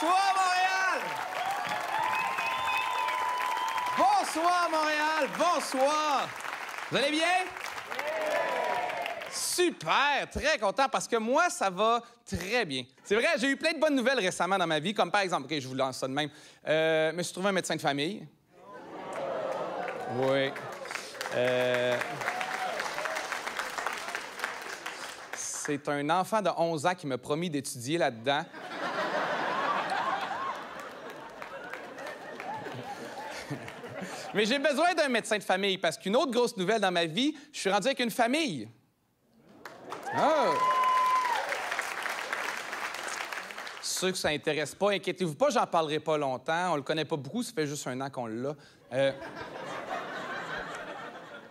Bonsoir, Montréal! Bonsoir, Montréal! Bonsoir! Vous allez bien? Super! Très content parce que moi, ça va très bien. C'est vrai, j'ai eu plein de bonnes nouvelles récemment dans ma vie, comme par exemple, OK, je vous lance ça de même. Je me suis trouvé un médecin de famille. Oui. C'est un enfant de 11 ans qui m'a promis d'étudier là-dedans. Mais j'ai besoin d'un médecin de famille parce qu'une autre grosse nouvelle dans ma vie, je suis rendu avec une famille. Oh! Ceux que ça intéresse pas, inquiétez-vous pas, j'en parlerai pas longtemps. On le connaît pas beaucoup, ça fait juste 1 an qu'on l'a.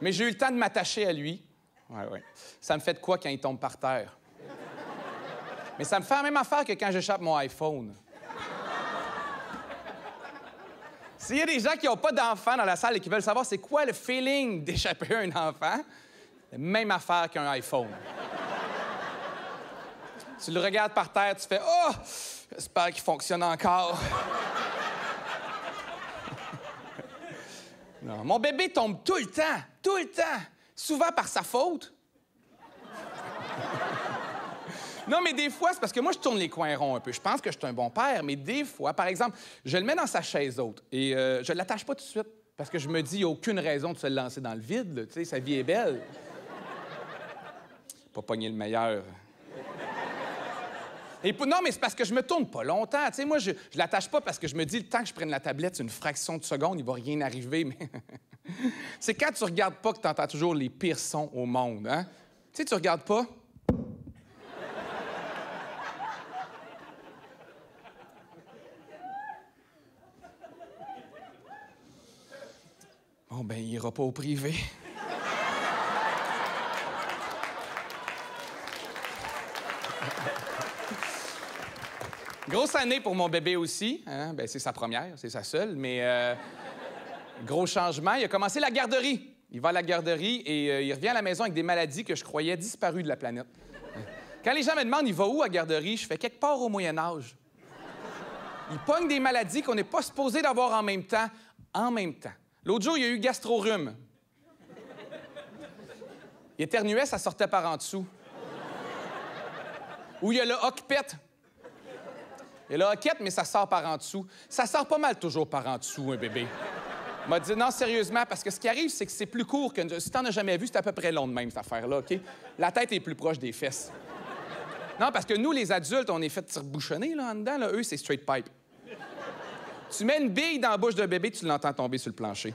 Mais j'ai eu le temps de m'attacher à lui. Ouais. Ça me fait de quoi quand il tombe par terre? Mais ça me fait la même affaire que quand j'échappe mon iPhone. S'il y a des gens qui n'ont pas d'enfant dans la salle et qui veulent savoir c'est quoi le feeling d'échapper à un enfant, c'est la même affaire qu'un iPhone. Tu le regardes par terre, tu fais « Oh! J'espère qu'il fonctionne encore. » Non, mon bébé tombe tout le temps, souvent par sa faute. Non, mais des fois, c'est parce que moi, je tourne les coins ronds un peu. Je pense que je suis un bon père, mais des fois, par exemple, je le mets dans sa chaise haute et je ne l'attache pas tout de suite parce que je me dis, il n'y a aucune raison de se le lancer dans le vide. Là. Tu sais, sa vie est belle. Pas pogner le meilleur. Et non, mais c'est parce que je me tourne pas longtemps. Tu sais, moi, je l'attache pas parce que je me dis, le temps que je prenne la tablette, c'est une fraction de seconde, il va rien arriver. Mais c'est quand tu regardes pas que tu entends toujours les pires sons au monde, hein? Tu sais, tu regardes pas. Bon, ben, il ira pas au privé. Grosse année pour mon bébé aussi. Hein? Ben, c'est sa première, c'est sa seule, mais gros changement. Il a commencé la garderie. Il va à la garderie et il revient à la maison avec des maladies que je croyais disparues de la planète. Quand les gens me demandent, il va où à garderie, je fais quelque part au Moyen Âge. Il pogne des maladies qu'on n'est pas supposé d'avoir en même temps. L'autre jour, il y a eu gastro-rhume. Il éternuait, ça sortait par en dessous. Ou il y a le hockpet. Il y a le hockette, mais ça sort par en dessous. Ça sort pas mal toujours par en dessous, un bébé. Il m'a dit, non, sérieusement, parce que ce qui arrive, c'est que c'est plus court que... Si t'en as jamais vu, c'est à peu près long de même, cette affaire-là, OK? La tête est plus proche des fesses. Non, parce que nous, les adultes, on est fait tire-bouchonner, là, en dedans. Là. Eux, c'est straight pipe. Tu mets une bille dans la bouche d'un bébé, tu l'entends tomber sur le plancher.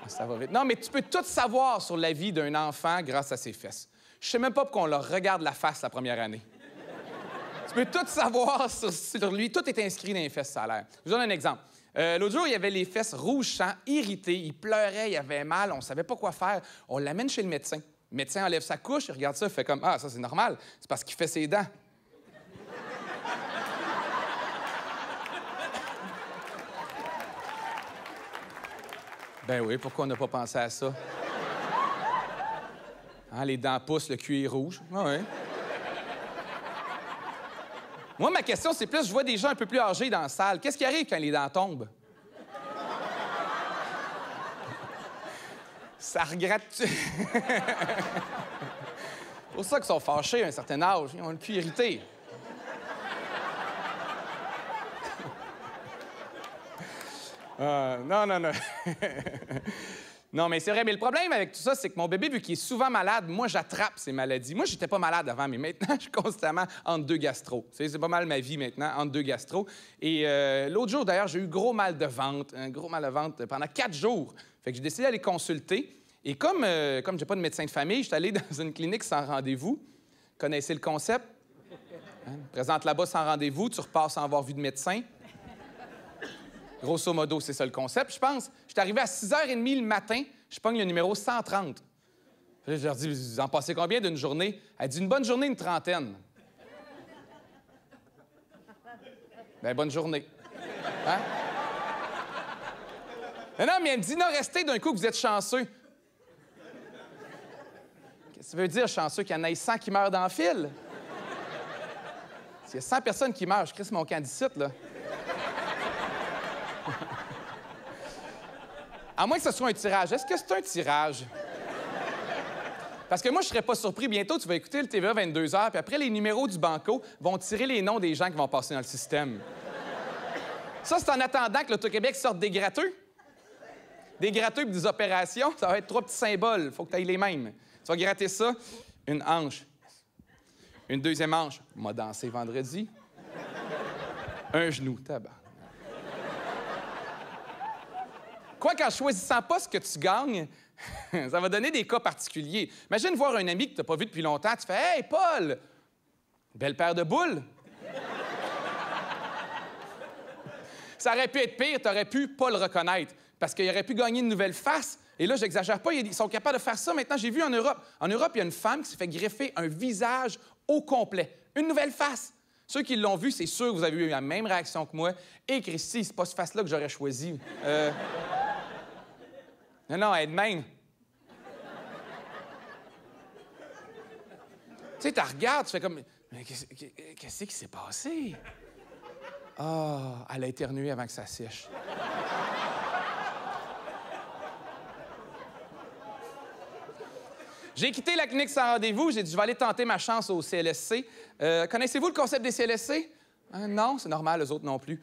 Ça va vite. Non, mais tu peux tout savoir sur la vie d'un enfant grâce à ses fesses. Je sais même pas pourquoi on leur regarde la face la première année. Tu peux tout savoir sur lui. Tout est inscrit dans les fesses, ça a l'air. Je vous donne un exemple. L'autre jour, il y avait les fesses rouges sang, irritées. Il pleurait, il avait mal, on savait pas quoi faire. On l'amène chez le médecin. Le médecin enlève sa couche, il regarde ça, il fait comme « Ah, ça, c'est normal. C'est parce qu'il fait ses dents. » Ben oui, pourquoi on n'a pas pensé à ça? Hein, les dents poussent, le cuir rouge. Ah oui. Moi, ma question, c'est plus, je vois des gens un peu plus âgés dans la salle. Qu'est-ce qui arrive quand les dents tombent? Ça regrette... C'est pour ça qu'ils sont fâchés à un certain âge. Ils ont le cul irrité. Non. Non, mais c'est vrai. Mais le problème avec tout ça, c'est que mon bébé, vu qu'il est souvent malade, moi, j'attrape ces maladies. Moi, j'étais pas malade avant, mais maintenant, je suis constamment entre 2 gastros. C'est pas mal ma vie maintenant, entre 2 gastros. Et l'autre jour, d'ailleurs, j'ai eu gros mal de ventre, un gros mal de ventre pendant 4 jours. Fait que j'ai décidé d'aller consulter. Et comme j'ai pas de médecin de famille, je suis allé dans une clinique sans rendez-vous. Connaissez le concept? Hein? Présente là-bas sans rendez-vous, tu repars sans avoir vu de médecin. Grosso modo, c'est ça le concept, je pense. Je suis arrivé à 6h30 le matin, je pogne le numéro 130. Puis là, je leur dis, vous en passez combien d'une journée? Elle dit, une bonne journée, une trentaine. Ben, bonne journée. Hein? Non, mais elle me dit, non, restez d'un coup que vous êtes chanceux. Qu'est-ce que ça veut dire, chanceux, qu'il y en ait 100 qui meurent dans le fil? S'il y a 100 personnes qui meurent, je crisse mon camp d'ici, là. À moins que ce soit un tirage. Est-ce que c'est un tirage? Parce que moi, je serais pas surpris. Bientôt, tu vas écouter le TVA 22h, puis après, les numéros du banco vont tirer les noms des gens qui vont passer dans le système. Ça, c'est en attendant que l'Auto-Québec sorte des gratteux. Des gratteux et des opérations, ça va être 3 petits symboles. Faut que tu ailles les mêmes. Tu vas gratter ça. Une hanche. Une deuxième hanche. On m'a dansé vendredi. Un genou. Tabac. Quoi qu'en choisissant pas ce que tu gagnes, ça va donner des cas particuliers. Imagine voir un ami que tu n'as pas vu depuis longtemps. Tu fais « Hey, Paul! Belle paire de boules! » Ça aurait pu être pire. Tu aurais pu pas le reconnaître parce qu'il aurait pu gagner une nouvelle face. Et là, j'exagère pas, ils sont capables de faire ça. Maintenant, j'ai vu en Europe. En Europe, il y a une femme qui s'est fait greffer un visage au complet. Une nouvelle face. Ceux qui l'ont vu, c'est sûr que vous avez eu la même réaction que moi. Et Christy, c'est pas cette face-là que j'aurais choisi. Non, elle est de même. Tu sais, tu regardes, tu fais comme... Mais qu'est-ce qui s'est passé? Ah, elle a éternué avant que ça sèche. J'ai quitté la clinique sans rendez-vous. J'ai dit, je vais aller tenter ma chance au CLSC. Connaissez-vous le concept des CLSC? Non, c'est normal, les autres non plus.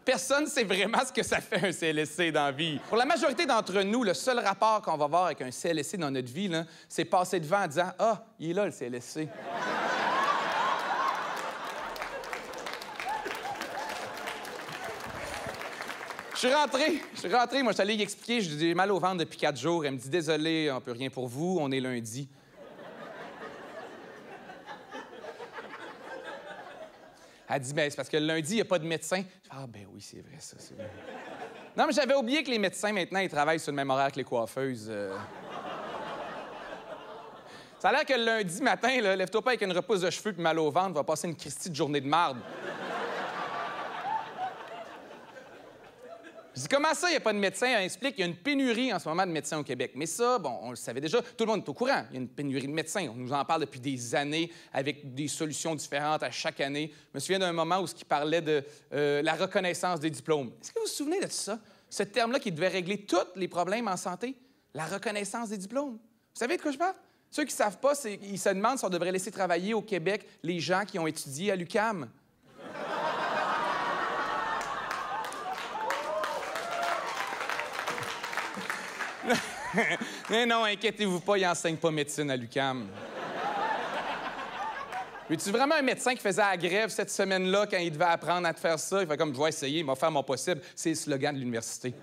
Personne ne sait vraiment ce que ça fait un CLSC dans la vie. Pour la majorité d'entre nous, le seul rapport qu'on va avoir avec un CLSC dans notre vie, c'est passer devant en disant « Ah, il est là, le CLSC. » Je suis rentré, moi, je suis allé y expliquer, j'ai mal au ventre depuis 4 jours. Elle me dit « Désolé, on peut rien pour vous, on est lundi. » Elle dit, ben, c'est parce que le lundi, il n'y a pas de médecin. Je fais, ah, ben oui, c'est vrai, ça, c'est vrai. Non, mais j'avais oublié que les médecins, maintenant, ils travaillent sur le même horaire que les coiffeuses. Ça a l'air que le lundi matin, là, lève-toi pas avec une repousse de cheveux puis mal au ventre, va passer une Christie de journée de marde. Je dis, comment ça, il n'y a pas de médecin? Elle explique qu'il y a une pénurie en ce moment de médecins au Québec. Mais ça, bon, on le savait déjà, tout le monde est au courant. Il y a une pénurie de médecins. On nous en parle depuis des années avec des solutions différentes à chaque année. Je me souviens d'un moment où il parlait de la reconnaissance des diplômes. Est-ce que vous vous souvenez de ça? Ce terme-là qui devait régler tous les problèmes en santé? La reconnaissance des diplômes. Vous savez de quoi je parle? Ceux qui ne savent pas, ils se demandent si on devrait laisser travailler au Québec les gens qui ont étudié à l'UQAM. Mais non, inquiétez-vous pas, ils n'enseignent pas médecine à l'UQAM. Es-tu vraiment un médecin qui faisait la grève cette semaine-là quand il devait apprendre à te faire ça? Il fait comme, je vais essayer, il va faire mon possible. C'est le slogan de l'université.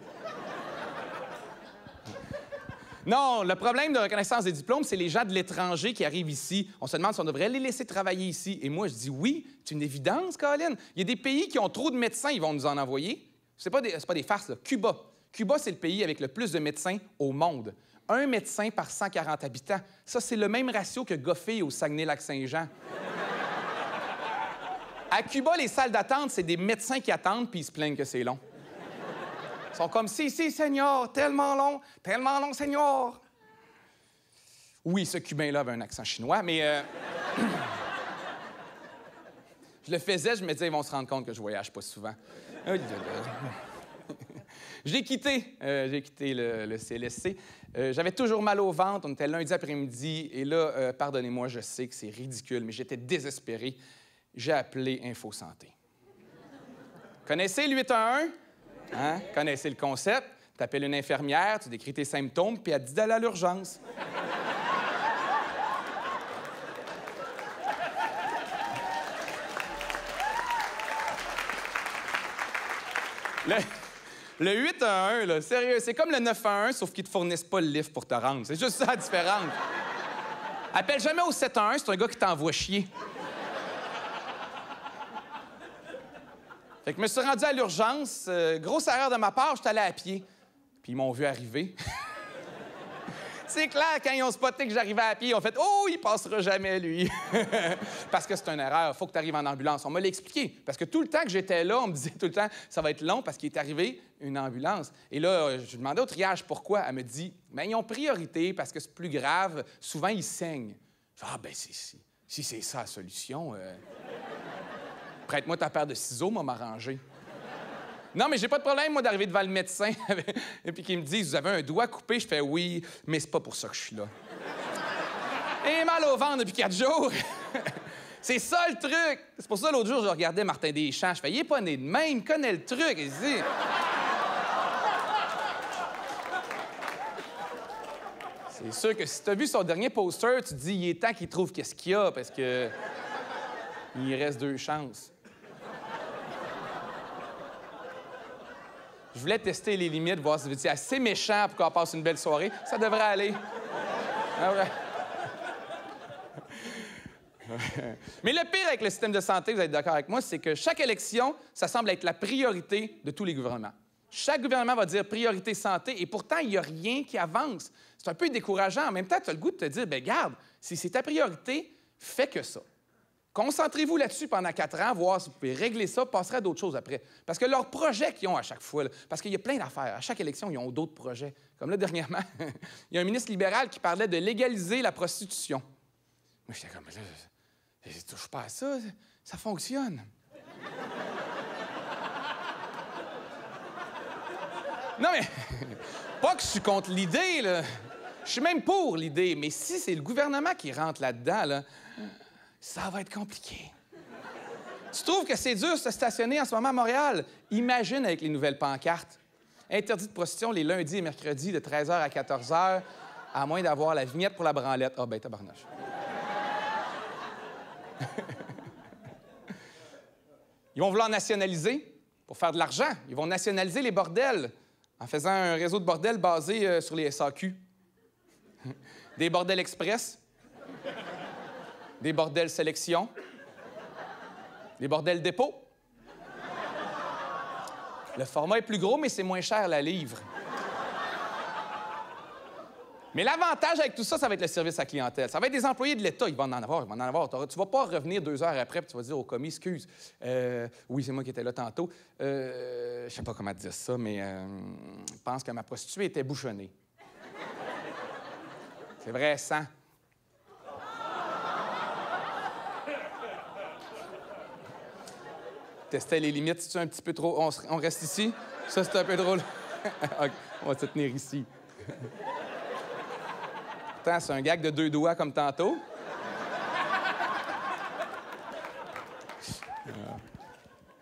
Non, le problème de reconnaissance des diplômes, c'est les gens de l'étranger qui arrivent ici. On se demande si on devrait les laisser travailler ici. Et moi, je dis oui, c'est une évidence, Colin. Il y a des pays qui ont trop de médecins, ils vont nous en envoyer. C'est pas des farces, là. Cuba. Cuba, c'est le pays avec le plus de médecins au monde. 1 médecin par 140 habitants. Ça, c'est le même ratio que Goffey au Saguenay-Lac-Saint-Jean. À Cuba, les salles d'attente, c'est des médecins qui attendent puis ils se plaignent que c'est long. Ils sont comme « Si, Seigneur, tellement long, Seigneur. » Oui, ce Cubain-là avait un accent chinois, mais... Je le faisais, je me disais, ils vont se rendre compte que je voyage pas souvent. J'ai quitté le CLSC. J'avais toujours mal au ventre. On était lundi après-midi. Et là, pardonnez-moi, je sais que c'est ridicule, mais j'étais désespéré. J'ai appelé Info Santé. Connaissez le 811? Hein? Connaissez le concept? Tu appelles une infirmière, tu décris tes symptômes, puis elle te dit d'aller à l'urgence. Le 811, là, sérieux, c'est comme le 911, sauf qu'ils te fournissent pas le lift pour te rendre. C'est juste ça la différence. Appelle jamais au 711, c'est un gars qui t'envoie chier. Fait que je me suis rendu à l'urgence. Grosse erreur de ma part, je suis allé à pied. Puis ils m'ont vu arriver. C'est clair, quand ils ont spoté que j'arrivais à pied, ils ont fait « Oh, il passera jamais, lui! » Parce que c'est une erreur, il faut que tu arrives en ambulance. On me l'a expliqué, parce que tout le temps que j'étais là, on me disait tout le temps « Ça va être long parce qu'il est arrivé une ambulance. » Et là, je demandais au triage pourquoi. Elle me dit « Bien, ils ont priorité parce que c'est plus grave. Souvent, ils saignent. » Je fais « Ah, ben c'est Si c'est ça la solution, prête-moi ta paire de ciseaux, moi, m'arranger. Non, mais j'ai pas de problème, moi, d'arriver devant le médecin et puis qu'il me dise, vous avez un doigt coupé? Je fais oui, mais c'est pas pour ça que je suis là. Et mal au ventre depuis 4 jours. C'est ça le truc. C'est pour ça, l'autre jour, je regardais Martin Deschamps. Je fais, il est pas né de même, il connaît le truc. Ici. C'est sûr que si t'as vu son dernier poster, tu te dis, il est temps qu'il trouve qu'est-ce qu'il y a, parce que il reste 2 chances. Je voulais tester les limites, voir si vous étiez assez méchant pour qu'on passe une belle soirée. Ça devrait aller. Ah ouais. Mais le pire avec le système de santé, vous êtes d'accord avec moi, c'est que chaque élection, ça semble être la priorité de tous les gouvernements. Chaque gouvernement va dire priorité santé, et pourtant, il n'y a rien qui avance. C'est un peu décourageant. En même temps, tu as le goût de te dire, bien, garde, si c'est ta priorité, fais que ça. Concentrez-vous là-dessus pendant 4 ans, voir si vous pouvez régler ça, passerez à d'autres choses après. Parce que leurs projets qu'ils ont à chaque fois, là, parce qu'il y a plein d'affaires. À chaque élection, ils ont d'autres projets. Comme là, dernièrement, il y a un ministre libéral qui parlait de légaliser la prostitution. Moi, j'étais comme, là, je touche pas à ça, ça fonctionne. Non, mais pas que je suis contre l'idée, là. Je suis même pour l'idée, mais si c'est le gouvernement qui rentre là-dedans, là, ça va être compliqué. Tu trouves que c'est dur de se stationner en ce moment à Montréal? Imagine avec les nouvelles pancartes. Interdit de prostitution les lundis et mercredis de 13h à 14h, à moins d'avoir la vignette pour la branlette. Ah, ben, tabarnache. Ils vont vouloir nationaliser pour faire de l'argent. Ils vont nationaliser les bordels en faisant un réseau de bordels basé sur les SAQ. Des bordels express, des bordels sélection, des bordels dépôt. Le format est plus gros, mais c'est moins cher la livre. Mais l'avantage avec tout ça, ça va être le service à la clientèle. Ça va être des employés de l'État. Ils vont en avoir, ils vont en avoir. Tu vas pas revenir 2 heures après et tu vas dire au commis, excuse, oui, c'est moi qui étais là tantôt. Je sais pas comment te dire ça, mais je pense que ma prostituée était bouchonnée. C'est vrai, sang. Testais les limites, c'est un petit peu trop... On reste ici? Ça, c'est un peu drôle. OK, on va se tenir ici. Attends, c'est un gag de 2 doigts comme tantôt.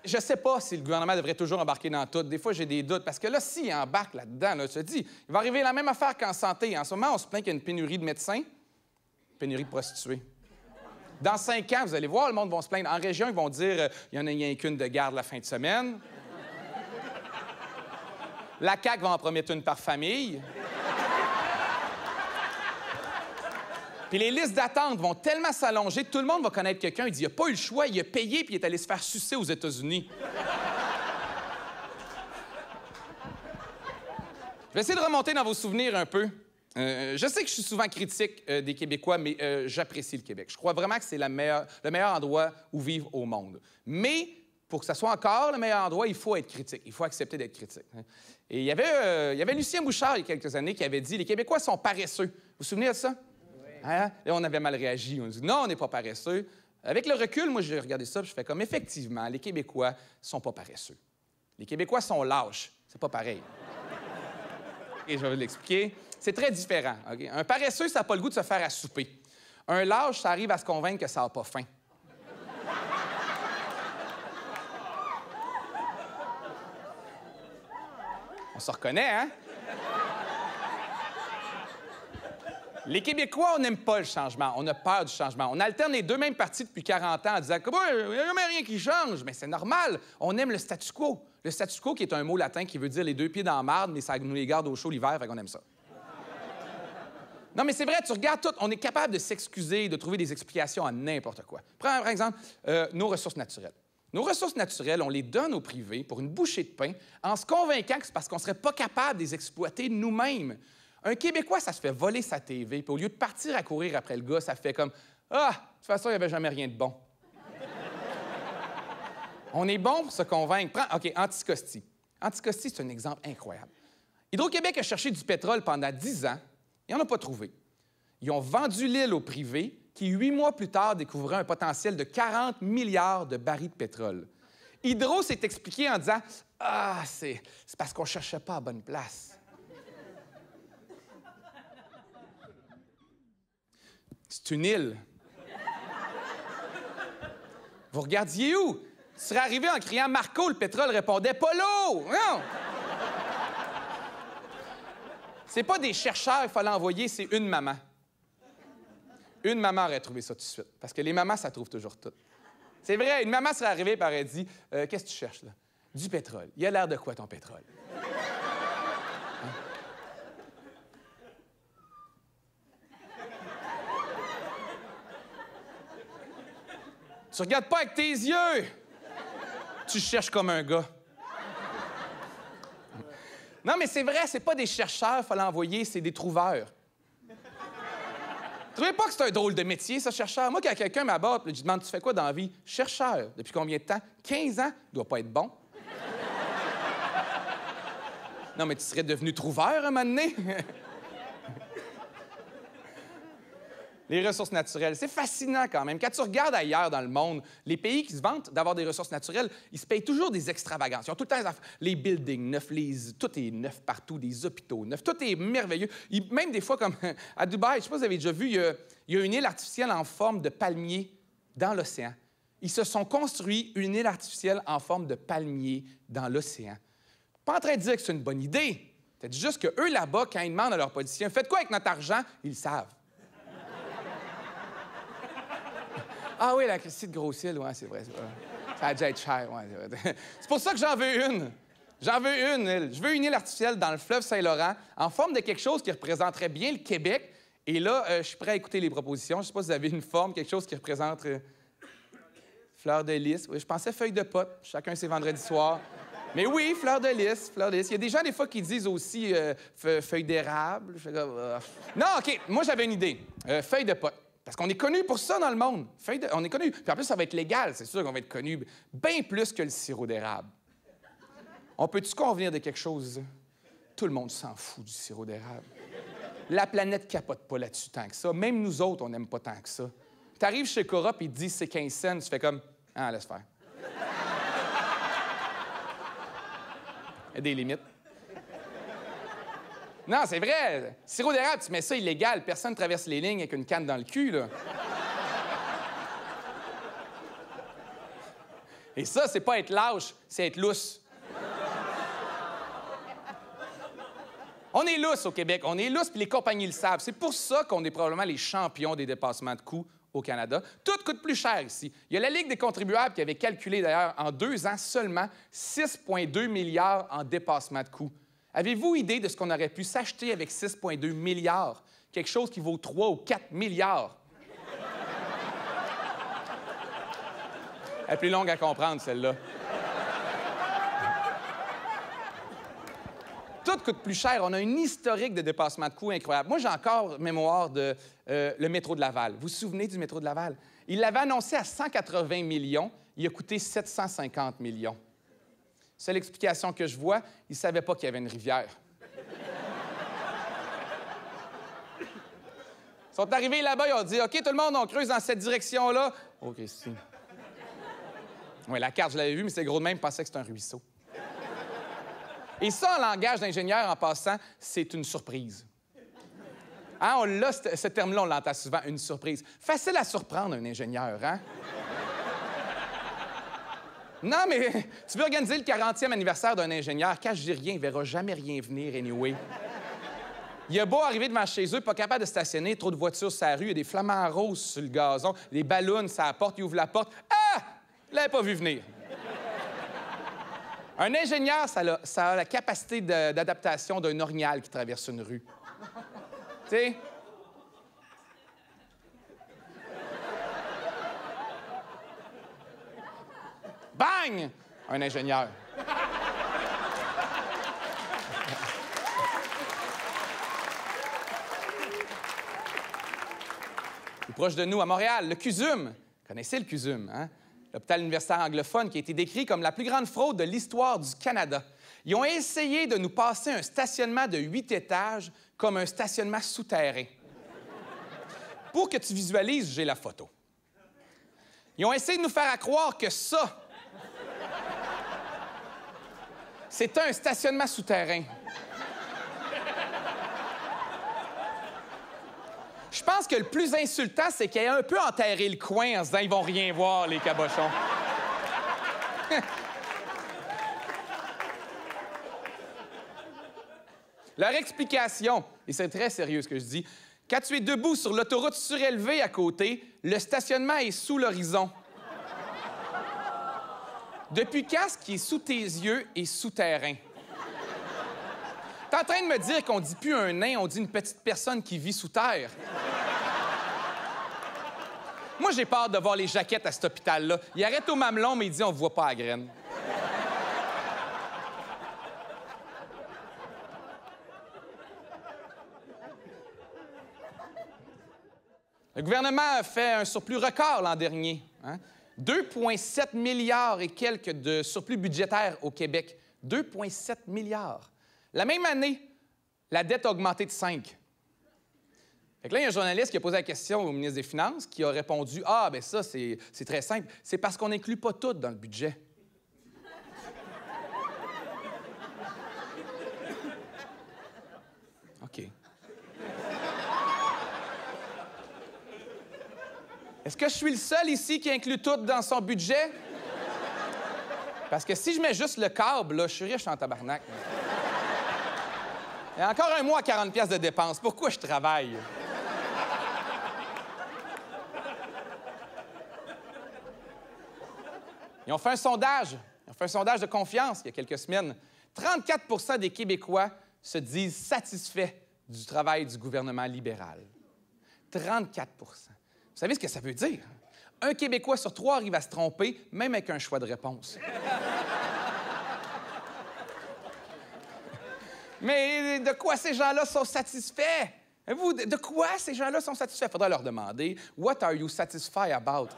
Je sais pas si le gouvernement devrait toujours embarquer dans tout. Des fois, j'ai des doutes. Parce que là, s'il embarque là-dedans, là, je te dis, il va arriver la même affaire qu'en santé. En ce moment, on se plaint qu'il y a une pénurie de médecins, pénurie de prostituées. Dans 5 ans, vous allez voir, le monde va se plaindre. En région, ils vont dire il y en a rien qu'une de garde la fin de semaine. La CAQ va en promettre une par famille. Puis les listes d'attente vont tellement s'allonger que tout le monde va connaître quelqu'un. Il dit, il n'a pas eu le choix, il a payé puis il est allé se faire sucer aux États-Unis. Je vais essayer de remonter dans vos souvenirs un peu. Je sais que je suis souvent critique des Québécois, mais j'apprécie le Québec. Je crois vraiment que c'est le meilleur endroit où vivre au monde. Mais pour que ça soit encore le meilleur endroit, il faut être critique. Il faut accepter d'être critique. Et il y avait Lucien Bouchard, il y a quelques années, qui avait dit « Les Québécois sont paresseux ». Vous vous souvenez de ça? Hein? Et on avait mal réagi. On a dit non, on n'est pas paresseux. Avec le recul, moi, j'ai regardé ça et je fais comme effectivement, les Québécois sont pas paresseux. Les Québécois sont lâches. C'est pas pareil. Et je vais vous l'expliquer. C'est très différent. Okay? Un paresseux, ça n'a pas le goût de se faire à souper. Un lâche, ça arrive à se convaincre que ça n'a pas faim. On se reconnaît, hein? Les Québécois, on n'aime pas le changement. On a peur du changement. On alterne les 2 mêmes partis depuis 40 ans en disant que il n'y a jamais rien qui change. Mais c'est normal. On aime le statu quo. Le statu quo, qui est un mot latin qui veut dire les 2 pieds dans la marde, mais ça nous les garde au chaud l'hiver, fait qu'on aime ça. Non, mais c'est vrai, tu regardes tout. On est capable de s'excuser, de trouver des explications à n'importe quoi. Prends, par exemple, nos ressources naturelles. Nos ressources naturelles, on les donne au privé pour une bouchée de pain en se convainquant que c'est parce qu'on ne serait pas capable de les exploiter nous-mêmes. Un Québécois, ça se fait voler sa TV, puis au lieu de partir à courir après le gars, ça fait comme « Ah, de toute façon, il n'y avait jamais rien de bon. » On est bon pour se convaincre. Prends, OK, Anticosti. Anticosti, c'est un exemple incroyable. Hydro-Québec a cherché du pétrole pendant 10 ans. Ils n'en ont pas trouvé. Ils ont vendu l'île au privé, qui, 8 mois plus tard, découvrait un potentiel de 40 milliards de barils de pétrole. Hydro s'est expliqué en disant « Ah, c'est parce qu'on ne cherchait pas à bonne place. » C'est une île. Vous regardiez où? Tu serais arrivé en criant « Marco, le pétrole répondait « Pas l'eau! » Non! C'est pas des chercheurs qu'il fallait envoyer, c'est une maman. Une maman aurait trouvé ça tout de suite. Parce que les mamans, ça trouve toujours tout. C'est vrai, une maman serait arrivée et aurait dit qu'est-ce que tu cherches, là? Du pétrole. Il a l'air de quoi, ton pétrole? Hein? Tu regardes pas avec tes yeux! Tu cherches comme un gars. Non, mais c'est vrai, c'est pas des chercheurs qu'il fallait envoyer, c'est des trouveurs. Vous trouvez pas que c'est un drôle de métier, ça, chercheur? Moi, quand quelqu'un m'aborde, je lui demande « Tu fais quoi dans la vie? » Chercheur. Depuis combien de temps? 15 ans. Doit pas être bon. Non, mais tu serais devenu trouveur un moment donné. Les ressources naturelles, c'est fascinant quand même. Quand tu regardes ailleurs dans le monde, les pays qui se vantent d'avoir des ressources naturelles, ils se payent toujours des extravagances. Ils ont tout le temps les buildings neufs, tout est neuf partout, des hôpitaux neufs, tout est merveilleux. Même des fois, comme à Dubaï, je ne sais pas si vous avez déjà vu, il y a une île artificielle en forme de palmier dans l'océan. Ils se sont construits une île artificielle en forme de palmier dans l'océan. Pas en train de dire que c'est une bonne idée. C'est juste qu'eux, là-bas, quand ils demandent à leurs politiciens « Faites quoi avec notre argent? » Ils le savent. Ah oui, la Christie de Grosse-Île, oui, c'est vrai. Ça a déjà été cher, oui. C'est pour ça que j'en veux une. J'en veux une île. Je veux une île artificielle dans le fleuve Saint-Laurent, en forme de quelque chose qui représenterait bien le Québec. Et là, je suis prêt à écouter les propositions. Je ne sais pas si vous avez une forme, quelque chose qui représente fleur de lys. Oui, je pensais feuille de pote. Chacun ses vendredis soirs. Mais oui, fleur de lys, fleur de lys. Il y a des gens, des fois, qui disent aussi feuille d'érable. Non, OK, moi, j'avais une idée. Feuille de pote. Parce qu'on est connu pour ça dans le monde. On est connu. Puis en plus, ça va être légal. C'est sûr qu'on va être connu bien plus que le sirop d'érable. On peut-tu convenir de quelque chose? Tout le monde s'en fout du sirop d'érable. La planète capote pas là-dessus tant que ça. Même nous autres, on n'aime pas tant que ça. Tu arrives chez Cora et ils te disent c'est 15 cents. Tu fais comme, ah, laisse faire. Il y a des limites. Non, c'est vrai. Sirop d'érable, tu mets ça illégal. Personne ne traverse les lignes avec une canne dans le cul, là. Et ça, c'est pas être lâche, c'est être lousse. On est lousse au Québec. On est lousse, puis les compagnies le savent. C'est pour ça qu'on est probablement les champions des dépassements de coûts au Canada. Tout coûte plus cher ici. Il y a la Ligue des contribuables qui avait calculé, d'ailleurs, en 2 ans seulement, 6,2 milliards en dépassement de coûts. Avez-vous idée de ce qu'on aurait pu s'acheter avec 6,2 milliards? Quelque chose qui vaut 3 ou 4 milliards. Elle est plus longue à comprendre, celle-là. Tout coûte plus cher. On a une historique de dépassement de coûts incroyable. Moi, j'ai encore mémoire de le métro de Laval. Vous vous souvenez du métro de Laval? Il l'avait annoncé à 180 millions. Il a coûté 750 millions. Seule explication que je vois, ils ne savaient pas qu'il y avait une rivière. Ils sont arrivés là-bas, ils ont dit « OK, tout le monde, on creuse dans cette direction-là. » OK, si. Oui, la carte, je l'avais vue, mais c'est gros de même, je pensais que c'était un ruisseau. Et ça, en langage d'ingénieur, en passant, c'est une surprise. Hein, on l'a, ce terme-là, on l'entend souvent, une surprise. Facile à surprendre, un ingénieur, hein? Non, mais tu veux organiser le 40e anniversaire d'un ingénieur, cache rien, il ne verra jamais rien venir, anyway. Il a beau arriver devant chez eux, pas capable de stationner, trop de voitures sur la rue, il y a des flamants roses sur le gazon, des ballons sur la porte, il ouvre la porte. Ah! Il l'avait pas vu venir. Un ingénieur, ça a la capacité d'adaptation d'un orignal qui traverse une rue. Tu sais? Bang! Un ingénieur. Plus proche de nous, à Montréal, le CUSUM. Vous connaissez le CUSUM, hein? L'hôpital universitaire anglophone qui a été décrit comme la plus grande fraude de l'histoire du Canada. Ils ont essayé de nous passer un stationnement de 8 étages comme un stationnement souterrain. pour que tu visualises, j'ai la photo. Ils ont essayé de nous faire croire que ça, c'était un stationnement souterrain. Je pense que le plus insultant, c'est qu'ils aient un peu enterré le coin en se disant « Ils vont rien voir, les cabochons. » Leur explication, et c'est très sérieux ce que je dis, quand tu es debout sur l'autoroute surélevée à côté, le stationnement est sous l'horizon. Depuis quand ce qui est sous tes yeux est souterrain? T'es en train de me dire qu'on dit plus un nain, on dit une petite personne qui vit sous terre? Moi, j'ai peur de voir les jaquettes à cet hôpital-là. Il arrête au mamelon, mais il dit « On ne voit pas la graine. » Le gouvernement a fait un surplus record l'an dernier. Hein? 2,7 milliards et quelques de surplus budgétaire au Québec. 2,7 milliards. La même année, la dette a augmenté de 5. Fait que là, il y a un journaliste qui a posé la question au ministre des Finances qui a répondu « Ah, bien ça, c'est très simple. C'est parce qu'on n'inclut pas tout dans le budget. » OK. Est-ce que je suis le seul ici qui inclut tout dans son budget? Parce que si je mets juste le câble, là, je suis riche en tabarnak. Il y a encore un mois à 40 pièces de dépenses. Pourquoi je travaille? Ils ont fait un sondage. Ils ont fait un sondage de confiance il y a quelques semaines. 34 des Québécois se disent satisfaits du travail du gouvernement libéral. 34 Vous savez ce que ça veut dire? Un Québécois sur 3 arrive à se tromper, même avec un choix de réponse. Mais de quoi ces gens-là sont satisfaits? Vous, de quoi ces gens-là sont satisfaits? Il faudrait leur demander « What are you satisfied about? »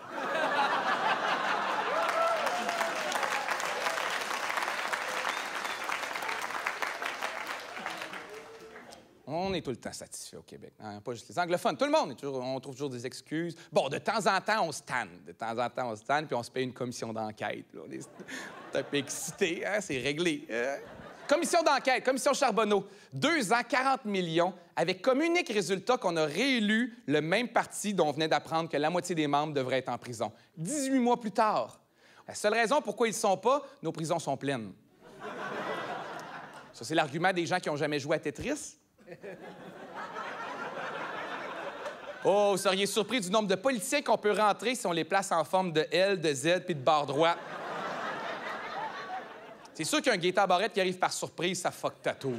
On est tout le temps satisfait au Québec, hein? Pas juste les anglophones. Tout le monde, on trouve toujours des excuses. Bon, de temps en temps, on se tanne. De temps en temps, on se tanne, puis on se paye une commission d'enquête. On est un peu excité, hein? C'est réglé. Commission d'enquête, commission Charbonneau. 2 ans, 40 millions, avec comme unique résultat qu'on a réélu le même parti dont on venait d'apprendre que la moitié des membres devraient être en prison. 18 mois plus tard. La seule raison pourquoi ils ne le sont pas, nos prisons sont pleines. Ça, c'est l'argument des gens qui n'ont jamais joué à Tetris. Oh, vous seriez surpris du nombre de politiciens qu'on peut rentrer si on les place en forme de L, de Z puis de barre droit. C'est sûr qu'un Gaétan Barrette qui arrive par surprise, ça fuck ta tour.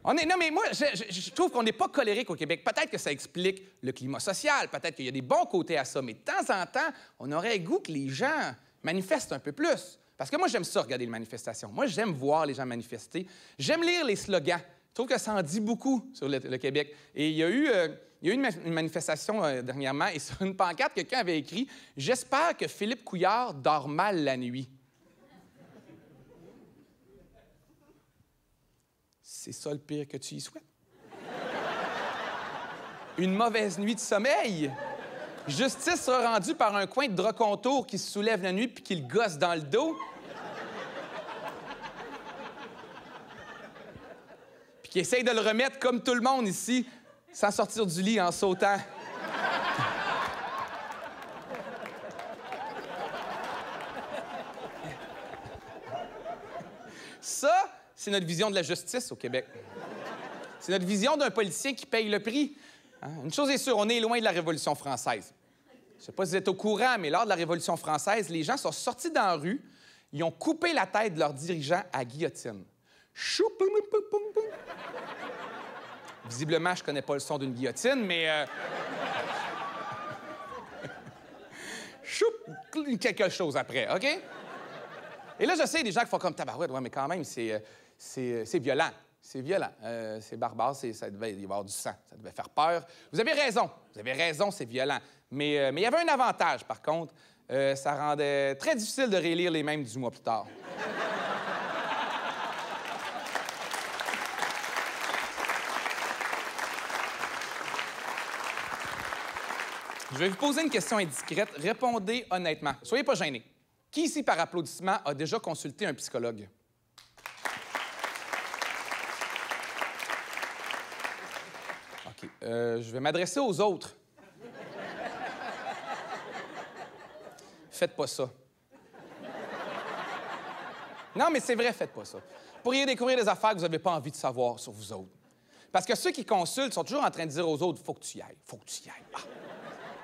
Non, mais moi, je trouve qu'on n'est pas colérique au Québec. Peut-être que ça explique le climat social, peut-être qu'il y a des bons côtés à ça, mais de temps en temps, on aurait le goût que les gens manifestent un peu plus. Parce que moi, j'aime ça, regarder les manifestations. Moi, j'aime voir les gens manifester. J'aime lire les slogans. Je trouve que ça en dit beaucoup sur le Québec. Et il y a eu une manifestation dernièrement, et sur une pancarte, quelqu'un avait écrit « J'espère que Philippe Couillard dort mal la nuit. » C'est ça le pire que tu y souhaites? Une mauvaise nuit de sommeil? Justice sera rendue par un coin de drap contour qui se soulève la nuit puis qui le gosse dans le dos? Puis qui essaye de le remettre comme tout le monde ici, sans sortir du lit en sautant? Ça, c'est notre vision de la justice au Québec. C'est notre vision d'un politicien qui paye le prix. Hein? Une chose est sûre, on est loin de la Révolution française. Je ne sais pas si vous êtes au courant, mais lors de la Révolution française, les gens sont sortis dans la rue, ils ont coupé la tête de leurs dirigeants à guillotine. Chou, poum, poum, poum, poum. Visiblement, je ne connais pas le son d'une guillotine, mais... Chou, quelque chose après, OK? Et là, je sais, des gens qui font comme tabarouette, ouais, mais quand même, c'est violent. C'est violent. C'est barbare, ça devait y avoir du sang. Ça devait faire peur. Vous avez raison, c'est violent. Mais il y avait un avantage, par contre. Ça rendait très difficile de réélire les mêmes 10 mois plus tard. Je vais vous poser une question indiscrète. Répondez honnêtement. Soyez pas gênés. Qui ici, par applaudissement, a déjà consulté un psychologue? OK. Je vais m'adresser aux autres. Faites pas ça. Non, mais c'est vrai, faites pas ça. Vous pourriez découvrir des affaires que vous n'avez pas envie de savoir sur vous autres. Parce que ceux qui consultent sont toujours en train de dire aux autres, faut que tu y ailles, faut que tu y ailles. Ah.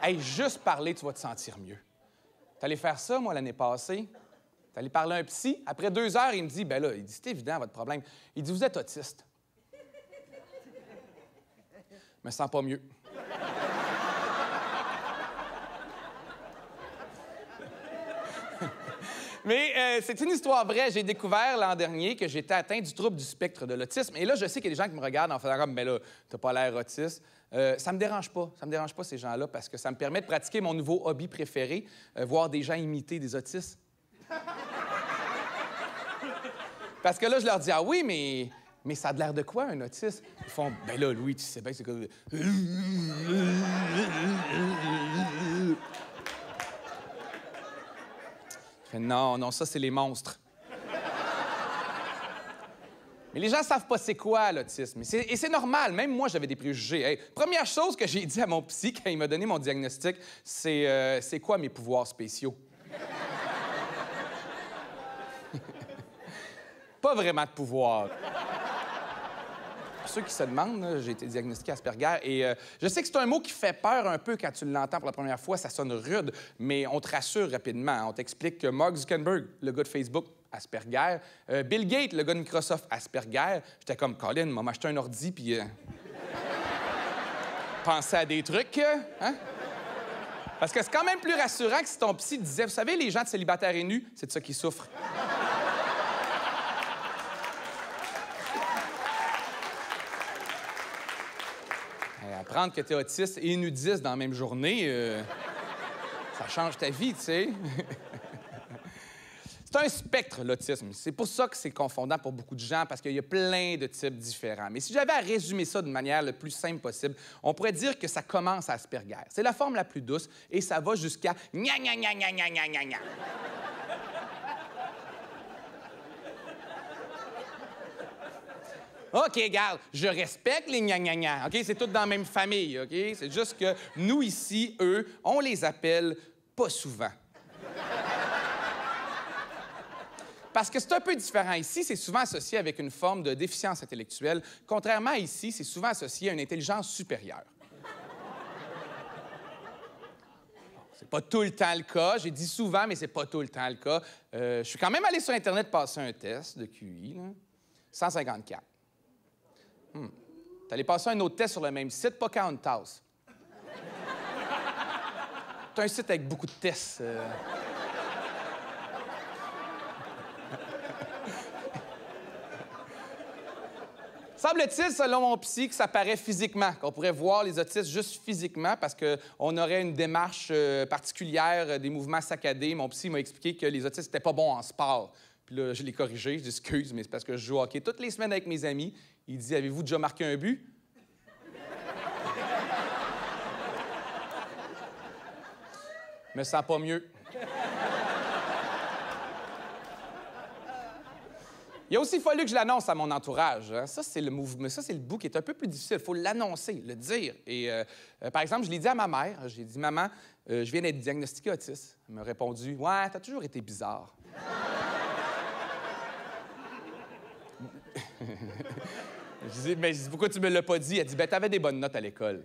Hey, juste parler, tu vas te sentir mieux. T'es allé faire ça, moi, l'année passée. T'es allé parler à un psy. Après 2 heures, il me dit, ben là, il dit, c'est évident, votre problème. Il dit, vous êtes autiste. Je me sens pas mieux. Mais c'est une histoire vraie. J'ai découvert l'an dernier que j'étais atteint du trouble du spectre de l'autisme. Et là, je sais qu'il y a des gens qui me regardent en faisant comme, mais là, t'as pas l'air autiste. Ça me dérange pas. Ça me dérange pas, ces gens-là, parce que ça me permet de pratiquer mon nouveau hobby préféré, voir des gens imiter des autistes. Parce que là, je leur dis, ah oui, mais ça a l'air de quoi, un autiste? Ils font, ben là, Louis, tu sais bien, c'est comme... Je fais, non, ça, c'est les monstres. Mais les gens savent pas c'est quoi, l'autisme. Et c'est normal. Même moi, j'avais des préjugés. Hey, première chose que j'ai dit à mon psy quand il m'a donné mon diagnostic, c'est quoi mes pouvoirs spéciaux? Pas vraiment de pouvoir. Pour ceux qui se demandent, j'ai été diagnostiqué Asperger et je sais que c'est un mot qui fait peur un peu quand tu l'entends pour la première fois, ça sonne rude, mais on te rassure rapidement. On t'explique que Mark Zuckerberg, le gars de Facebook, Asperger, Bill Gates, le gars de Microsoft, Asperger. J'étais comme, Colin, m'a acheté un ordi puis penser à des trucs, hein? Parce que c'est quand même plus rassurant que si ton psy disait, vous savez, les gens de célibataires et nus, c'est de ça qu'ils souffrent. Apprendre que tu es autiste et nudiste dans la même journée, ça change ta vie, tu sais. C'est un spectre, l'autisme. C'est pour ça que c'est confondant pour beaucoup de gens, parce qu'il y a plein de types différents. Mais si j'avais à résumer ça de manière le plus simple possible, on pourrait dire que ça commence à Asperger. C'est la forme la plus douce et ça va jusqu'à gna gna gna gna gna gna gna gna. OK, regarde, je respecte les gna-gna-gna, OK? C'est tout dans la même famille, OK? C'est juste que nous, ici, eux, on les appelle pas souvent. Parce que c'est un peu différent. Ici, c'est souvent associé avec une forme de déficience intellectuelle. Contrairement à ici, c'est souvent associé à une intelligence supérieure. C'est pas tout le temps le cas. J'ai dit souvent, mais c'est pas tout le temps le cas. Je suis quand même allé sur Internet passer un test de QI, là. 154. T'es allé passer un autre test sur le même site, Pocahontas. T'as un site avec beaucoup de tests. Semble-t-il, selon mon psy, que ça paraît physiquement, qu'on pourrait voir les autistes juste physiquement parce qu'on aurait une démarche particulière, des mouvements saccadés. Mon psy m'a expliqué que les autistes n'étaient pas bons en sport. Puis là, je l'ai corrigé, je dis excuse, mais c'est parce que je joue au hockey toutes les semaines avec mes amis. Il dit, avez-vous déjà marqué un but? Je me sens pas mieux. Il a aussi fallu que je l'annonce à mon entourage. Hein. Ça, c'est le mouvement. Ça, c'est le bout qui est un peu plus difficile. Il faut l'annoncer, le dire. Et, par exemple, je l'ai dit à ma mère. J'ai dit, maman, je viens d'être diagnostiqué autiste. Elle m'a répondu, ouais, t'as toujours été bizarre. Je dis, pourquoi tu me l'as pas dit? Elle dit, ben, t'avais des bonnes notes à l'école.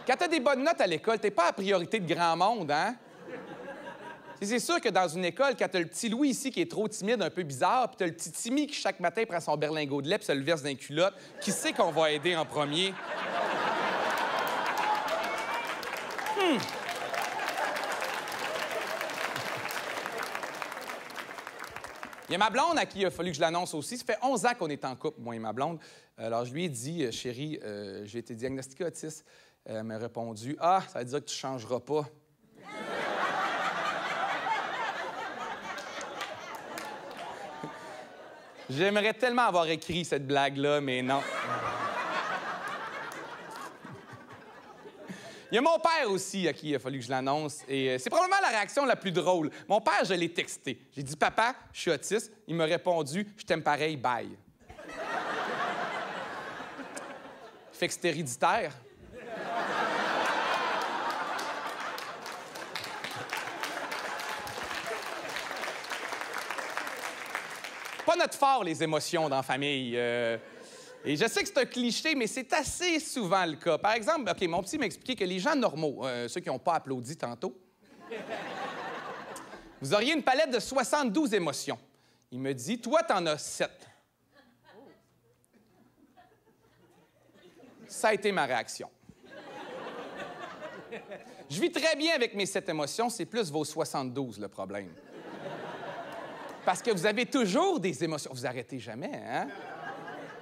Quand t'as des bonnes notes à l'école, t'es pas à priorité de grand monde, hein? C'est sûr que dans une école, quand t'as le petit Louis ici qui est trop timide, un peu bizarre, puis t'as le petit Timmy qui, chaque matin, prend son berlingot de lait puis se le verse dans les culottes, qui sait qu'on va aider en premier? Il y a ma blonde à qui il a fallu que je l'annonce aussi. Ça fait 11 ans qu'on est en couple, moi et ma blonde. Alors, je lui ai dit, chérie, j'ai été diagnostiqué autiste. Elle m'a répondu, ah, ça veut dire que tu changeras pas. J'aimerais tellement avoir écrit cette blague-là, mais non. Il y a mon père aussi à qui il a fallu que je l'annonce. Et c'est probablement la réaction la plus drôle. Mon père, je l'ai texté. J'ai dit, papa, je suis autiste. Il m'a répondu, je t'aime pareil, bye. Fait que c'est héréditaire. Pas notre fort, les émotions dans la famille. Et je sais que c'est un cliché, mais c'est assez souvent le cas. Par exemple, OK, mon petit m'a expliqué que les gens normaux, ceux qui n'ont pas applaudi tantôt, vous auriez une palette de 72 émotions. Il me dit, toi, t'en as 7. Ça a été ma réaction. Je vis très bien avec mes 7 émotions, c'est plus vos 72 le problème. Parce que vous avez toujours des émotions. Vous arrêtez jamais, hein?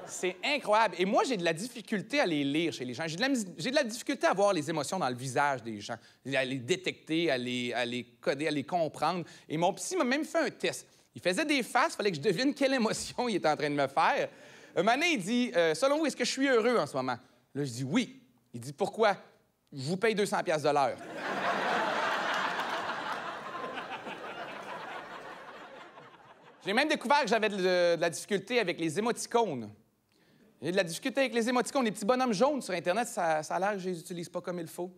C'est incroyable. Et moi, j'ai de la difficulté à les lire chez les gens. J'ai de la difficulté à voir les émotions dans le visage des gens, à les détecter, à les coder, à les comprendre. Et mon psy m'a même fait un test. Il faisait des faces, il fallait que je devine quelle émotion il était en train de me faire. Un moment donné, il dit, selon vous, est-ce que je suis heureux en ce moment? Là, je dis oui. Il dit, pourquoi? Je vous paye 200$ de l'heure. J'ai même découvert que j'avais de la difficulté avec les émoticônes. J'ai de la difficulté avec les émoticônes. Les petits bonhommes jaunes sur Internet, ça a l'air que je les utilise pas comme il faut.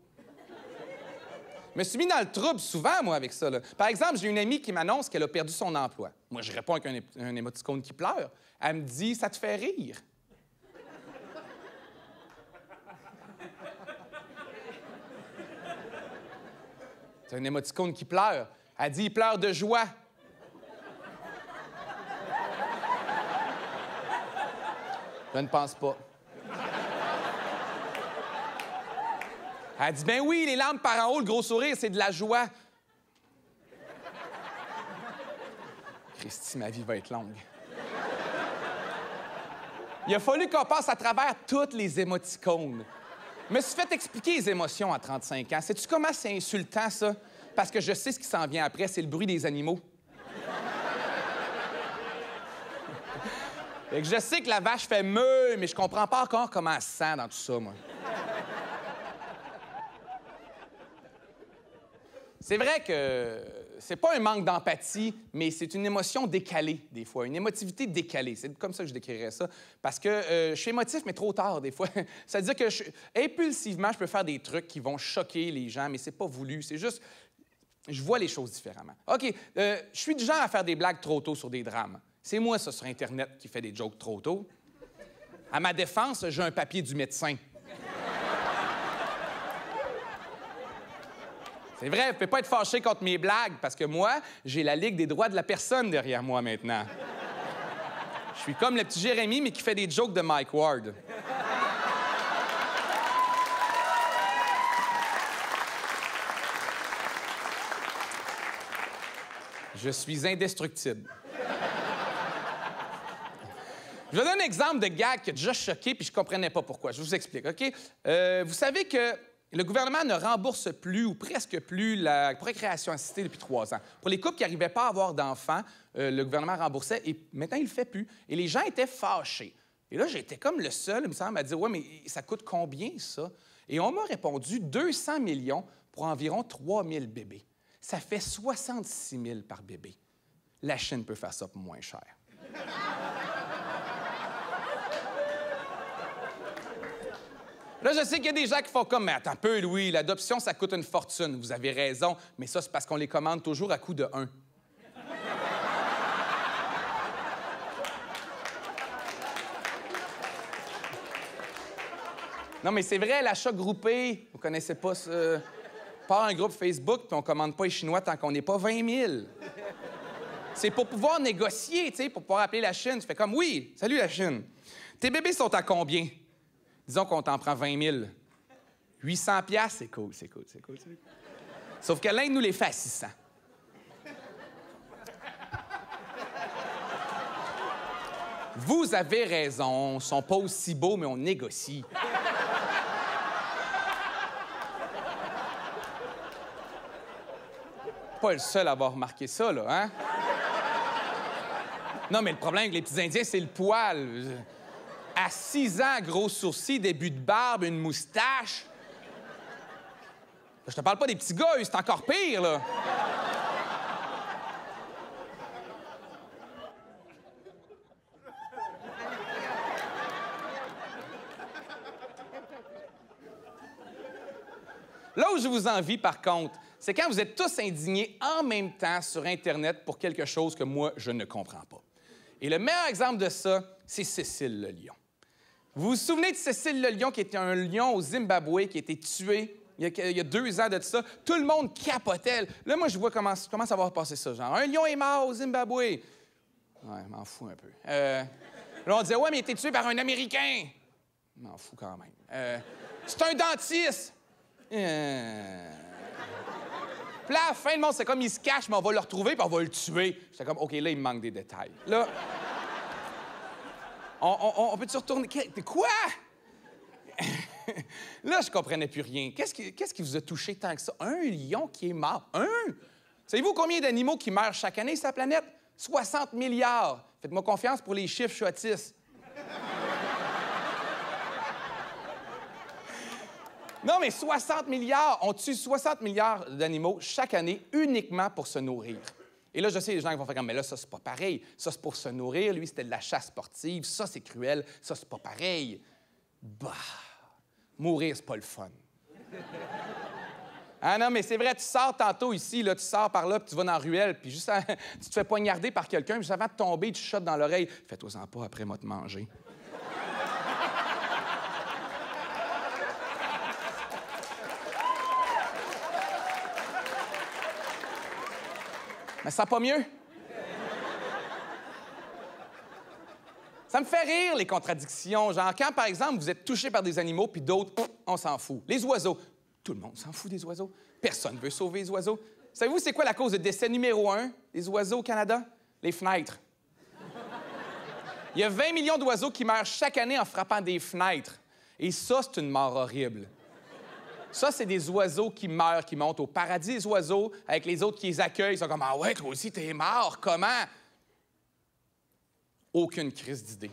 Je me suis mis dans le trouble souvent, moi, avec ça. Là. Par exemple, j'ai une amie qui m'annonce qu'elle a perdu son emploi. Moi, je réponds avec un émoticône qui pleure. Elle me dit, ça te fait rire? C'est un émoticône qui pleure. Elle dit, il pleure de joie. Je ne pense pas. Elle dit, ben oui, les larmes par en haut, le gros sourire, c'est de la joie. Christy, ma vie va être longue. Il a fallu qu'on passe à travers toutes les émoticônes. Je me suis fait expliquer les émotions à 35 ans. Sais-tu comment c'est insultant, ça? Parce que je sais ce qui s'en vient après, c'est le bruit des animaux. Fait que je sais que la vache fait meuh, mais je comprends pas encore comment elle se sent dans tout ça, moi. C'est vrai que c'est pas un manque d'empathie, mais c'est une émotion décalée, des fois. Une émotivité décalée. C'est comme ça que je décrirais ça. Parce que je suis émotif, mais trop tard, des fois. Ça veut dire que impulsivement, je peux faire des trucs qui vont choquer les gens, mais c'est pas voulu. C'est juste... Je vois les choses différemment. OK, je suis du genre à faire des blagues trop tôt sur des drames. C'est moi, ça, sur Internet, qui fait des jokes trop tôt. À ma défense, j'ai un papier du médecin. C'est vrai, vous ne pouvez pas être fâché contre mes blagues, parce que moi, j'ai la Ligue des droits de la personne derrière moi maintenant. Je suis comme le petit Jérémy, mais qui fait des jokes de Mike Ward. Je suis indestructible. Je vais donner un exemple de gag qui a déjà choqué, puis je ne comprenais pas pourquoi. Je vous explique, OK? Vous savez que le gouvernement ne rembourse plus ou presque plus la procréation assistée depuis 3 ans. Pour les couples qui n'arrivaient pas à avoir d'enfants, le gouvernement remboursait et maintenant, il ne le fait plus. Et les gens étaient fâchés. Et là, j'étais comme le seul, il me semble, à dire « Ouais, mais ça coûte combien, ça? » Et on m'a répondu 200 millions pour environ 3 000 bébés. Ça fait 66 000 par bébé. La Chine peut faire ça pour moins cher. Là, je sais qu'il y a des gens qui font comme « Mais attends un peu, Louis, l'adoption, ça coûte une fortune. » Vous avez raison, mais ça, c'est parce qu'on les commande toujours à coût de 1. Non, mais c'est vrai, l'achat groupé, vous connaissez pas ça. Part un groupe Facebook, puis on commande pas les Chinois tant qu'on n'est pas 20 000. C'est pour pouvoir négocier, tu sais, pour pouvoir appeler la Chine. Tu fais comme « Oui, salut la Chine. Tes bébés sont à combien? » Disons qu'on t'en prend 20 000. 800 $, c'est cool, c'est cool, c'est cool. Sauf que l'Inde nous les fait à 600. Vous avez raison, ils sont pas aussi beaux, mais on négocie. Pas le seul à avoir remarqué ça, là, hein? Non, mais le problème avec les petits Indiens, c'est le poil. À 6 ans, gros sourcils, début de barbe, une moustache. Je te parle pas des petits gars, c'est encore pire, là. Là où je vous envie, par contre, c'est quand vous êtes tous indignés en même temps sur Internet pour quelque chose que moi, je ne comprends pas. Et le meilleur exemple de ça, c'est Cécile le lion. Vous vous souvenez de Cécile le lion, qui était un lion au Zimbabwe, qui a été tué il y a 2 ans de ça? Tout le monde capotait. Là, moi, je vois comment ça va passer ça. Genre, un lion est mort au Zimbabwe. Ouais, je m'en fous un peu. Là, on disait, ouais, mais il a été tué par un Américain. Je m'en fous quand même. C'est un dentiste. Puis là, à la fin, le monde, c'est comme il se cache, mais on va le retrouver, puis on va le tuer. J'étais comme, OK, là, il me manque des détails. Là, on peut-tu retourner? Quoi? Là, je comprenais plus rien. Qu'est-ce qui vous a touché tant que ça? Un lion qui est mort. Savez-vous combien d'animaux qui meurent chaque année sur la planète? 60 milliards. Faites-moi confiance pour les chiffres, je suis autiste. Non, mais 60 milliards! On tue 60 milliards d'animaux chaque année uniquement pour se nourrir. Et là, je sais, les gens vont faire comme, mais là, ça, c'est pas pareil. Ça, c'est pour se nourrir. Lui, c'était de la chasse sportive. Ça, c'est cruel. Ça, c'est pas pareil. Bah! Mourir, c'est pas le fun. Ah non, mais c'est vrai, tu sors tantôt ici, là, tu sors par là, puis tu vas dans la ruelle, puis juste tu te fais poignarder par quelqu'un, puis juste avant de tomber, tu chuchotes dans l'oreille. Fais-toi-en pas, après, moi, te manger. Mais ça va pas mieux? Ça me fait rire, les contradictions. Genre, quand, par exemple, vous êtes touché par des animaux, puis d'autres, on s'en fout. Les oiseaux. Tout le monde s'en fout des oiseaux. Personne ne veut sauver les oiseaux. Savez-vous, c'est quoi la cause de décès numéro 1 des oiseaux au Canada? Les fenêtres. Il y a 20 millions d'oiseaux qui meurent chaque année en frappant des fenêtres. Et ça, c'est une mort horrible. Ça, c'est des oiseaux qui meurent, qui montent au paradis des oiseaux, avec les autres qui les accueillent. Ils sont comme « Ah ouais, toi aussi, t'es mort. Comment? » Aucune crise d'idée.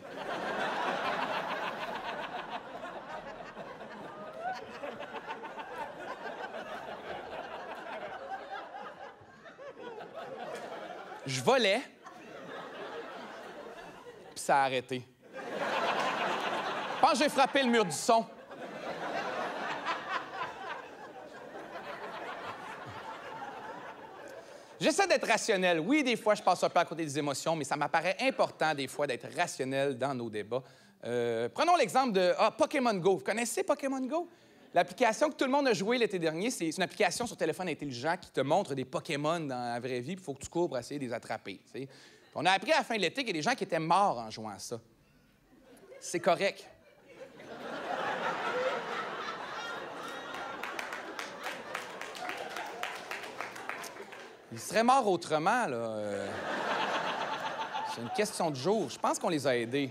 Je volais, puis ça a arrêté. Je pense que j'ai frappé le mur du son. J'essaie d'être rationnel. Oui, des fois, je passe un peu à côté des émotions, mais ça m'apparaît important, des fois, d'être rationnel dans nos débats. Prenons l'exemple de Pokémon Go. Vous connaissez Pokémon Go? L'application que tout le monde a jouée l'été dernier, c'est une application sur téléphone intelligent qui te montre des Pokémon dans la vraie vie, puis il faut que tu cours pour essayer de les attraper. T'sais. On a appris à la fin de l'été qu'il y a des gens qui étaient morts en jouant à ça. C'est correct. Ils seraient morts autrement, là. C'est une question de jour. Je pense qu'on les a aidés.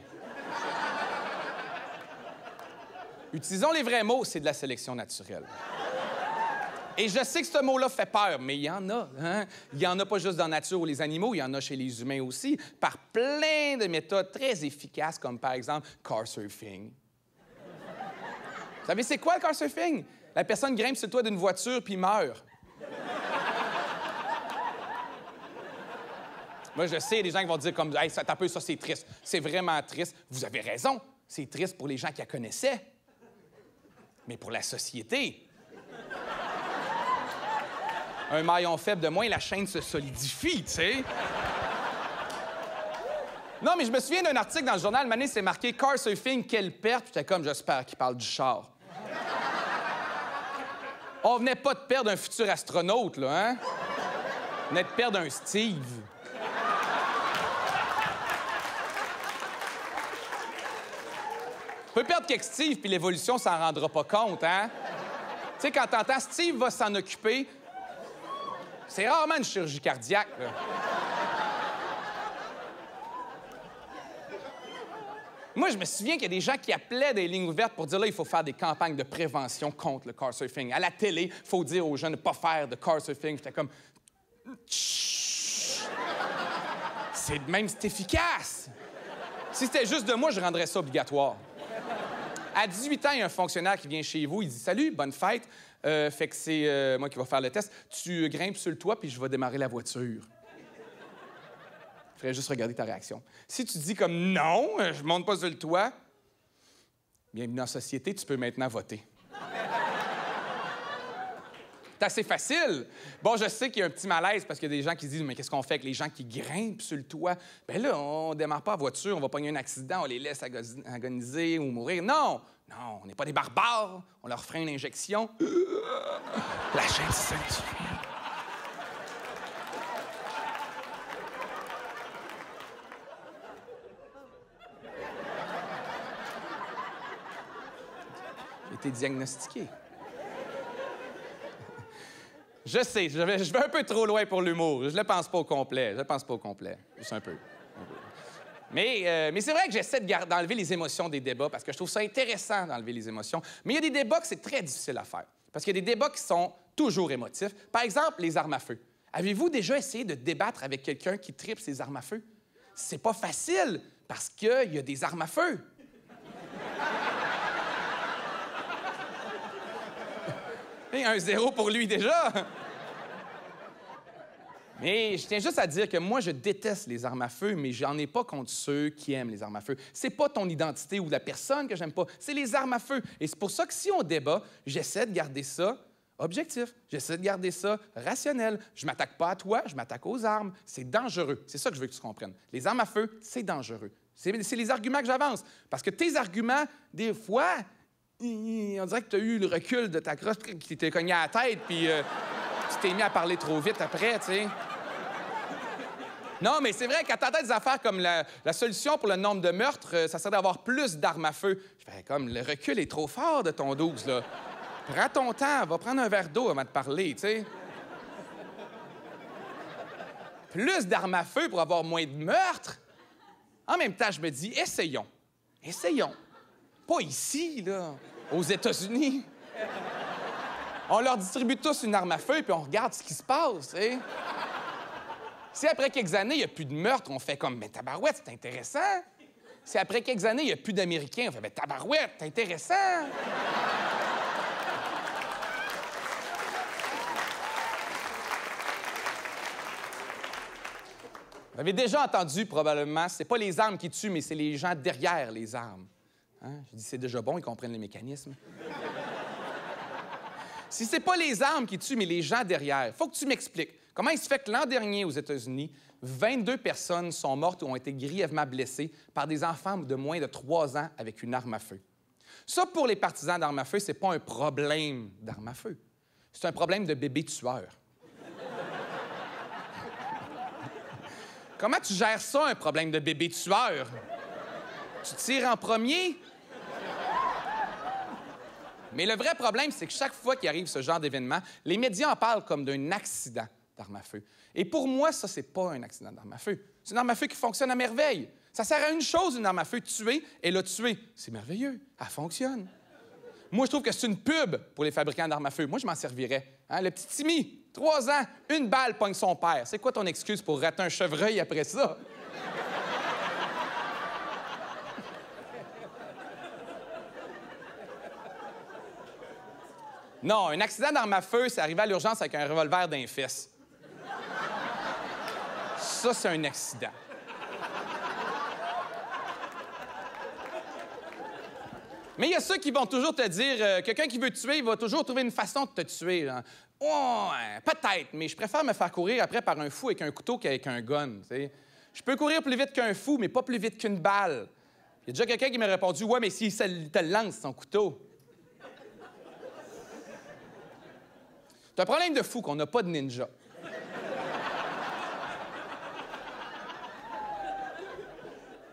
Utilisons les vrais mots, c'est de la sélection naturelle. Et je sais que ce mot-là fait peur, mais il y en a. Hein? Il n'y en a pas juste dans la nature ou les animaux, il y en a chez les humains aussi, par plein de méthodes très efficaces, comme par exemple car surfing. Vous savez, c'est quoi le car surfing? La personne grimpe sur le toit d'une voiture puis meurt. Moi, je sais, il y a des gens qui vont dire comme « Hey, ça tape, ça, c'est triste. » C'est vraiment triste. Vous avez raison. C'est triste pour les gens qui la connaissaient. Mais pour la société... Un maillon faible de moins, la chaîne se solidifie, tu sais. Non, mais je me souviens d'un article dans le journal, Mané, c'est marqué « Car surfing, quelle perte! » J'étais comme « J'espère qu'il parle du char. » On venait pas de perdre un futur astronaute, là, hein? On venait de perdre un Steve. On peut perdre quelques Steve, puis l'évolution s'en rendra pas compte, hein? Tu sais, quand t'entends Steve va s'en occuper, c'est rarement une chirurgie cardiaque, là. Moi, je me souviens qu'il y a des gens qui appelaient des lignes ouvertes pour dire là, il faut faire des campagnes de prévention contre le car surfing. À la télé, il faut dire aux jeunes de ne pas faire de car surfing. J'étais comme. C'est même, c'est efficace. Si c'était juste de moi, je rendrais ça obligatoire. À 18 ans, il y a un fonctionnaire qui vient chez vous, il dit « Salut, bonne fête. Fait que c'est moi qui vais faire le test. Tu grimpes sur le toit, puis je vais démarrer la voiture. Il faudrait juste regarder ta réaction. Si tu dis comme non, je monte pas sur le toit, bienvenue dans la société, tu peux maintenant voter. C'est assez facile. Bon, je sais qu'il y a un petit malaise parce qu'il y a des gens qui se disent « Mais qu'est-ce qu'on fait avec les gens qui grimpent sur le toit? » Bien là, on ne démarre pas la voiture, on va pogner un accident, on les laisse agoniser ou mourir. Non! Non, on n'est pas des barbares. On leur ferait une injection. La chaîne s'active. J'ai été diagnostiqué. Je sais, je vais un peu trop loin pour l'humour. Je le pense pas au complet. Juste un peu. Mais c'est vrai que j'essaie d'enlever les émotions des débats parce que je trouve ça intéressant d'enlever les émotions. Mais il y a des débats que c'est très difficile à faire parce qu'il y a des débats qui sont toujours émotifs. Par exemple, les armes à feu. Avez-vous déjà essayé de débattre avec quelqu'un qui tripe ses armes à feu? C'est pas facile parce qu'il y a des armes à feu. Et 1-0 pour lui déjà. Mais je tiens juste à dire que moi, je déteste les armes à feu, mais j'en ai pas contre ceux qui aiment les armes à feu. C'est pas ton identité ou la personne que j'aime pas, c'est les armes à feu. Et c'est pour ça que si on débat, j'essaie de garder ça objectif. J'essaie de garder ça rationnel. Je m'attaque pas à toi, je m'attaque aux armes. C'est dangereux. C'est ça que je veux que tu comprennes. Les armes à feu, c'est dangereux. C'est les arguments que j'avance. Parce que tes arguments, des fois, on dirait que tu as eu le recul de ta crosse qui t'est cogné à la tête, puis tu t'es mis à parler trop vite après, tu sais. Non, mais c'est vrai qu'à t'entends des affaires comme la solution pour le nombre de meurtres, ça serait d'avoir plus d'armes à feu. Je fais comme, le recul est trop fort de ton 12, là. Prends ton temps, va prendre un verre d'eau avant de parler, tu sais. Plus d'armes à feu pour avoir moins de meurtres? En même temps, je me dis, essayons. Essayons. Pas ici, là, aux États-Unis. On leur distribue tous une arme à feu, puis on regarde ce qui se passe, tu sais. Si après quelques années, il n'y a plus de meurtre, on fait comme, mais tabarouette, c'est intéressant. Si après quelques années, il n'y a plus d'Américains, on fait, mais tabarouette, c'est intéressant. Vous avez déjà entendu, probablement, c'est pas les armes qui tuent, mais c'est les gens derrière les armes. Hein? Je dis, c'est déjà bon, ils comprennent les mécanismes. Si c'est pas les armes qui tuent, mais les gens derrière, faut que tu m'expliques. Comment il se fait que l'an dernier, aux États-Unis, 22 personnes sont mortes ou ont été grièvement blessées par des enfants de moins de 3 ans avec une arme à feu? Ça, pour les partisans d'armes à feu, c'est pas un problème d'armes à feu. C'est un problème de bébé tueur. Comment tu gères ça, un problème de bébé tueur? Tu tires en premier? Mais le vrai problème, c'est que chaque fois qu'il arrive ce genre d'événement, les médias en parlent comme d'un accident d'arme à feu. Et pour moi, ça, c'est pas un accident d'arme à feu. C'est une arme à feu qui fonctionne à merveille. Ça sert à une chose, une arme à feu, tuer, et l'a tuer. C'est merveilleux. Elle fonctionne. Moi, je trouve que c'est une pub pour les fabricants d'armes à feu. Moi, je m'en servirais. Hein? Le petit Timmy, 3 ans, une balle pogne son père. C'est quoi ton excuse pour rater un chevreuil après ça? Non, un accident d'arme à feu, c'est arrivé à l'urgence avec un revolver d'un fesse. Ça, c'est un accident. Mais il y a ceux qui vont toujours te dire, quelqu'un qui veut te tuer, il va toujours trouver une façon de te tuer. Genre. Oh, peut-être, mais je préfère me faire courir après par un fou avec un couteau qu'avec un gun. T'sais. Je peux courir plus vite qu'un fou, mais pas plus vite qu'une balle. Il y a déjà quelqu'un qui m'a répondu, ouais, mais s'il te lance son couteau. C'est un problème de fou qu'on n'a pas de ninja.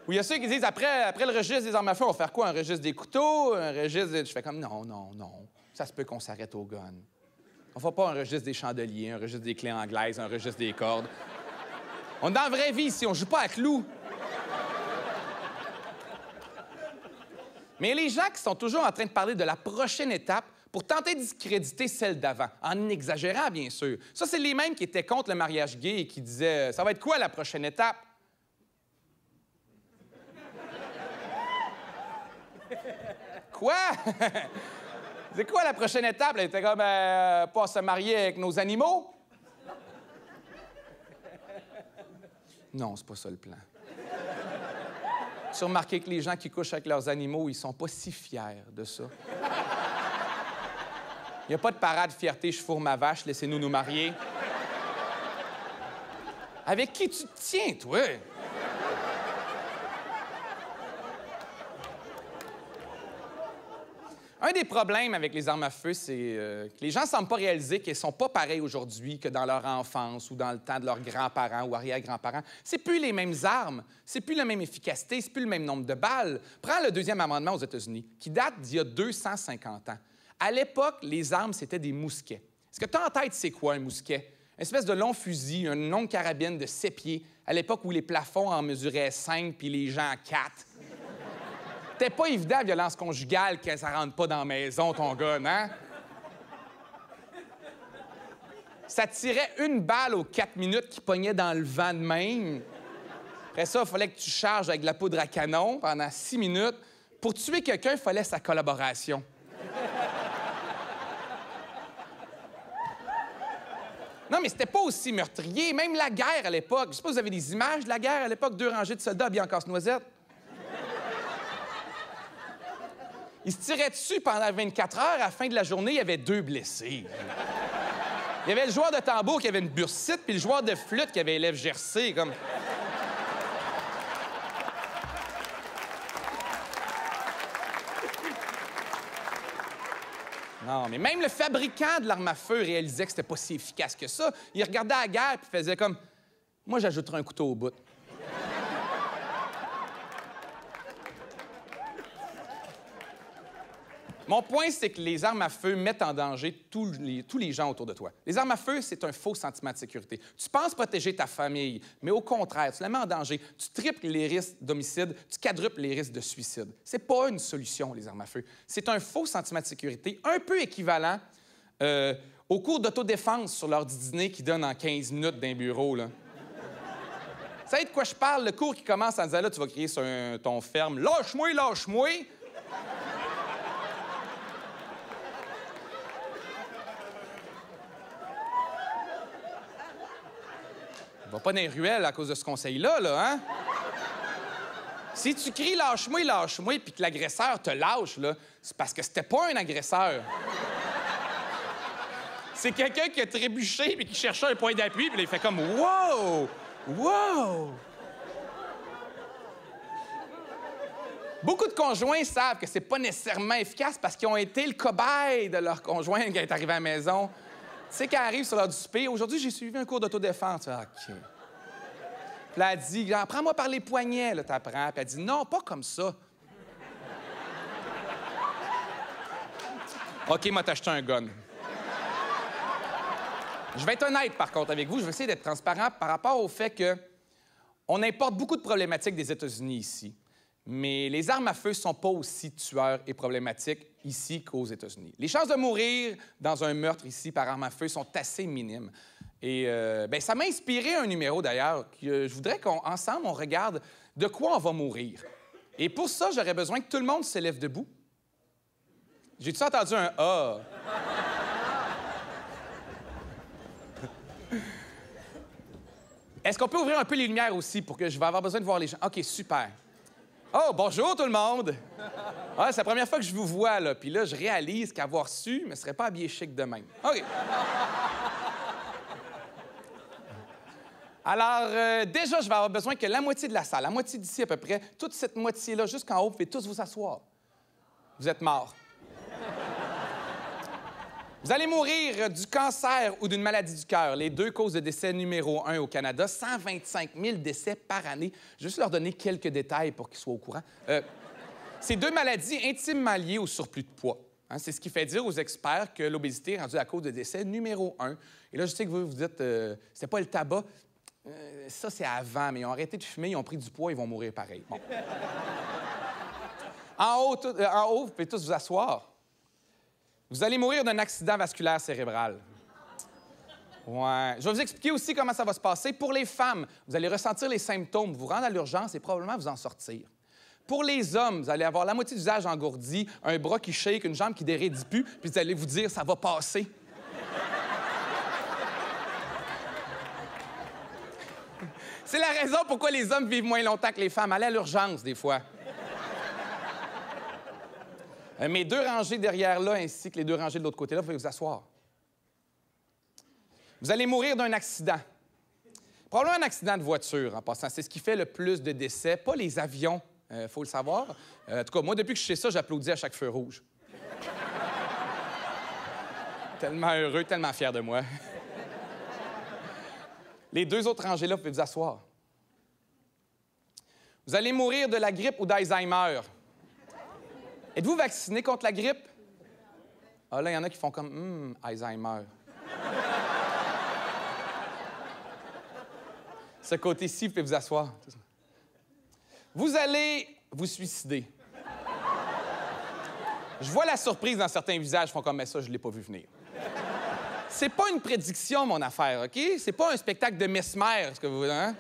Ou il y a ceux qui disent, après le registre des armes à feu, on va faire quoi? Un registre des couteaux? Un registre... Je fais comme, non. Ça se peut qu'on s'arrête au gun. On ne fait pas un registre des chandeliers, un registre des clés anglaises, un registre des cordes. On est dans la vraie vie ici, on ne joue pas à clous. Mais les gens qui sont toujours en train de parler de la prochaine étape pour tenter de discréditer celle d'avant, en exagérant, bien sûr. Ça, c'est les mêmes qui étaient contre le mariage gay et qui disaient « Ça va être quoi la prochaine étape? » Quoi? C'est quoi la prochaine étape? Elle était comme, pas se marier avec nos animaux? Non, c'est pas ça le plan. Tu as remarqué que les gens qui couchent avec leurs animaux, ils sont pas si fiers de ça. Il n'y a pas de parade fierté, je fourre ma vache, laissez-nous nous marier. Avec qui tu te tiens, toi? Un des problèmes avec les armes à feu, c'est que les gens ne semblent pas réaliser qu'elles ne sont pas pareilles aujourd'hui que dans leur enfance ou dans le temps de leurs grands-parents ou arrière-grands-parents. C'est plus les mêmes armes, c'est plus la même efficacité, c'est plus le même nombre de balles. Prends le deuxième amendement aux États-Unis, qui date d'il y a 250 ans. À l'époque, les armes, c'était des mousquets. Est-ce que tu as en tête c'est quoi un mousquet? Une espèce de long fusil, une longue carabine de 7 pieds, à l'époque où les plafonds en mesuraient 5 puis les gens 4. C'était pas évident, la violence conjugale, que ça rentre pas dans la maison, ton gars, hein? Ça tirait une balle aux 4 minutes qui pognait dans le vent de même. Après ça, il fallait que tu charges avec de la poudre à canon pendant 6 minutes. Pour tuer quelqu'un, il fallait sa collaboration. Non, mais c'était pas aussi meurtrier. Même la guerre à l'époque. Je sais pas si vous avez des images de la guerre à l'époque, 2 rangées de soldats habillés en casse-noisette. Ils se tiraient dessus pendant 24 heures. À la fin de la journée, il y avait 2 blessés. Il y avait le joueur de tambour qui avait une bursite, puis le joueur de flûte qui avait les lèvres gercées, comme... Non, mais même le fabricant de l'arme à feu réalisait que c'était pas si efficace que ça. Il regardait la guerre puis faisait comme... Moi, j'ajouterais un couteau au bout. Mon point, c'est que les armes à feu mettent en danger tous les gens autour de toi. Les armes à feu, c'est un faux sentiment de sécurité. Tu penses protéger ta famille, mais au contraire, tu la mets en danger. Tu triples les risques d'homicide, tu quadruples les risques de suicide. C'est pas une solution, les armes à feu. C'est un faux sentiment de sécurité, un peu équivalent au cours d'autodéfense sur l'heure du dîner qui donne en 15 minutes d'un bureau, là. Vous savez de quoi je parle? Le cours qui commence en disant, là, tu vas crier sur ton ferme, « Lâche-moi, lâche-moi! » Va pas dans les ruelles à cause de ce conseil-là, là, hein? Si tu cries « Lâche-moi, lâche-moi » puis que l'agresseur te lâche, là, c'est parce que c'était pas un agresseur. C'est quelqu'un qui a trébuché puis qui cherchait un point d'appui, puis là, il fait comme « Wow! Wow! » Beaucoup de conjoints savent que c'est pas nécessairement efficace parce qu'ils ont été le cobaye de leur conjoint qui est arrivé à la maison. Tu sais, quand elle arrive sur l'heure du souper, aujourd'hui, j'ai suivi un cours d'autodéfense. OK. Puis là, elle dit, prends-moi par les poignets, là, t'apprends. Puis elle dit, non, pas comme ça. OK, moi, t'as acheté un gun. Je vais être honnête, par contre, avec vous. Je vais essayer d'être transparent par rapport au fait que on importe beaucoup de problématiques des États-Unis ici. Mais les armes à feu ne sont pas aussi tueurs et problématiques ici qu'aux États-Unis. Les chances de mourir dans un meurtre ici par arme à feu sont assez minimes. Et ça m'a inspiré un numéro, d'ailleurs, que je voudrais qu'ensemble, on regarde de quoi on va mourir. Et pour ça, j'aurais besoin que tout le monde se lève debout. J'ai-tu entendu un « Ah » ? Est-ce qu'on peut ouvrir un peu les lumières aussi pour que je vais avoir besoin de voir les gens? OK, super. Oh, bonjour tout le monde! Ah, c'est la première fois que je vous vois, là. Puis là, je réalise qu'avoir su, ne serait pas habillé chic de même. OK. Alors, déjà, je vais avoir besoin que la moitié de la salle, la moitié d'ici à peu près, toute cette moitié-là, jusqu'en haut, vous pouvez tous vous asseoir. Vous êtes morts. Vous allez mourir du cancer ou d'une maladie du cœur, les 2 causes de décès numéro 1 au Canada, 125 000 décès par année. Je vais juste leur donner quelques détails pour qu'ils soient au courant. Ces 2 maladies intimement liées au surplus de poids. Hein, c'est ce qui fait dire aux experts que l'obésité est rendue la cause de décès numéro 1. Et là, je sais que vous vous dites, c'était pas le tabac. Ça, c'est avant, mais ils ont arrêté de fumer, ils ont pris du poids, ils vont mourir pareil. Bon. En haut, vous pouvez tous vous asseoir. Vous allez mourir d'un accident vasculaire cérébral. Ouais. Je vais vous expliquer aussi comment ça va se passer. Pour les femmes, vous allez ressentir les symptômes, vous rendre à l'urgence et probablement vous en sortir. Pour les hommes, vous allez avoir la moitié du visage engourdi, un bras qui shake, une jambe qui dérédit plus, puis vous allez vous dire « ça va passer ». C'est la raison pourquoi les hommes vivent moins longtemps que les femmes. Allez à l'urgence, des fois. Mes 2 rangées derrière là, ainsi que les 2 rangées de l'autre côté là, vous pouvez vous asseoir. Vous allez mourir d'un accident. Probablement un accident de voiture, en passant. C'est ce qui fait le plus de décès, pas les avions, faut le savoir. En tout cas, moi, depuis que je sais ça, j'applaudis à chaque feu rouge. Tellement heureux, tellement fier de moi. Les 2 autres rangées-là, vous pouvez vous asseoir. Vous allez mourir de la grippe ou d'Alzheimer. Êtes-vous vacciné contre la grippe? Ah là, il y en a qui font comme « Alzheimer ». Ce côté-ci, vous pouvez vous asseoir. Vous allez vous suicider. Je vois la surprise dans certains visages, ils font comme « Mais ça, je ne l'ai pas vu venir ». C'est pas une prédiction, mon affaire, OK? C'est pas un spectacle de Mesmer, ce que vous... Hein?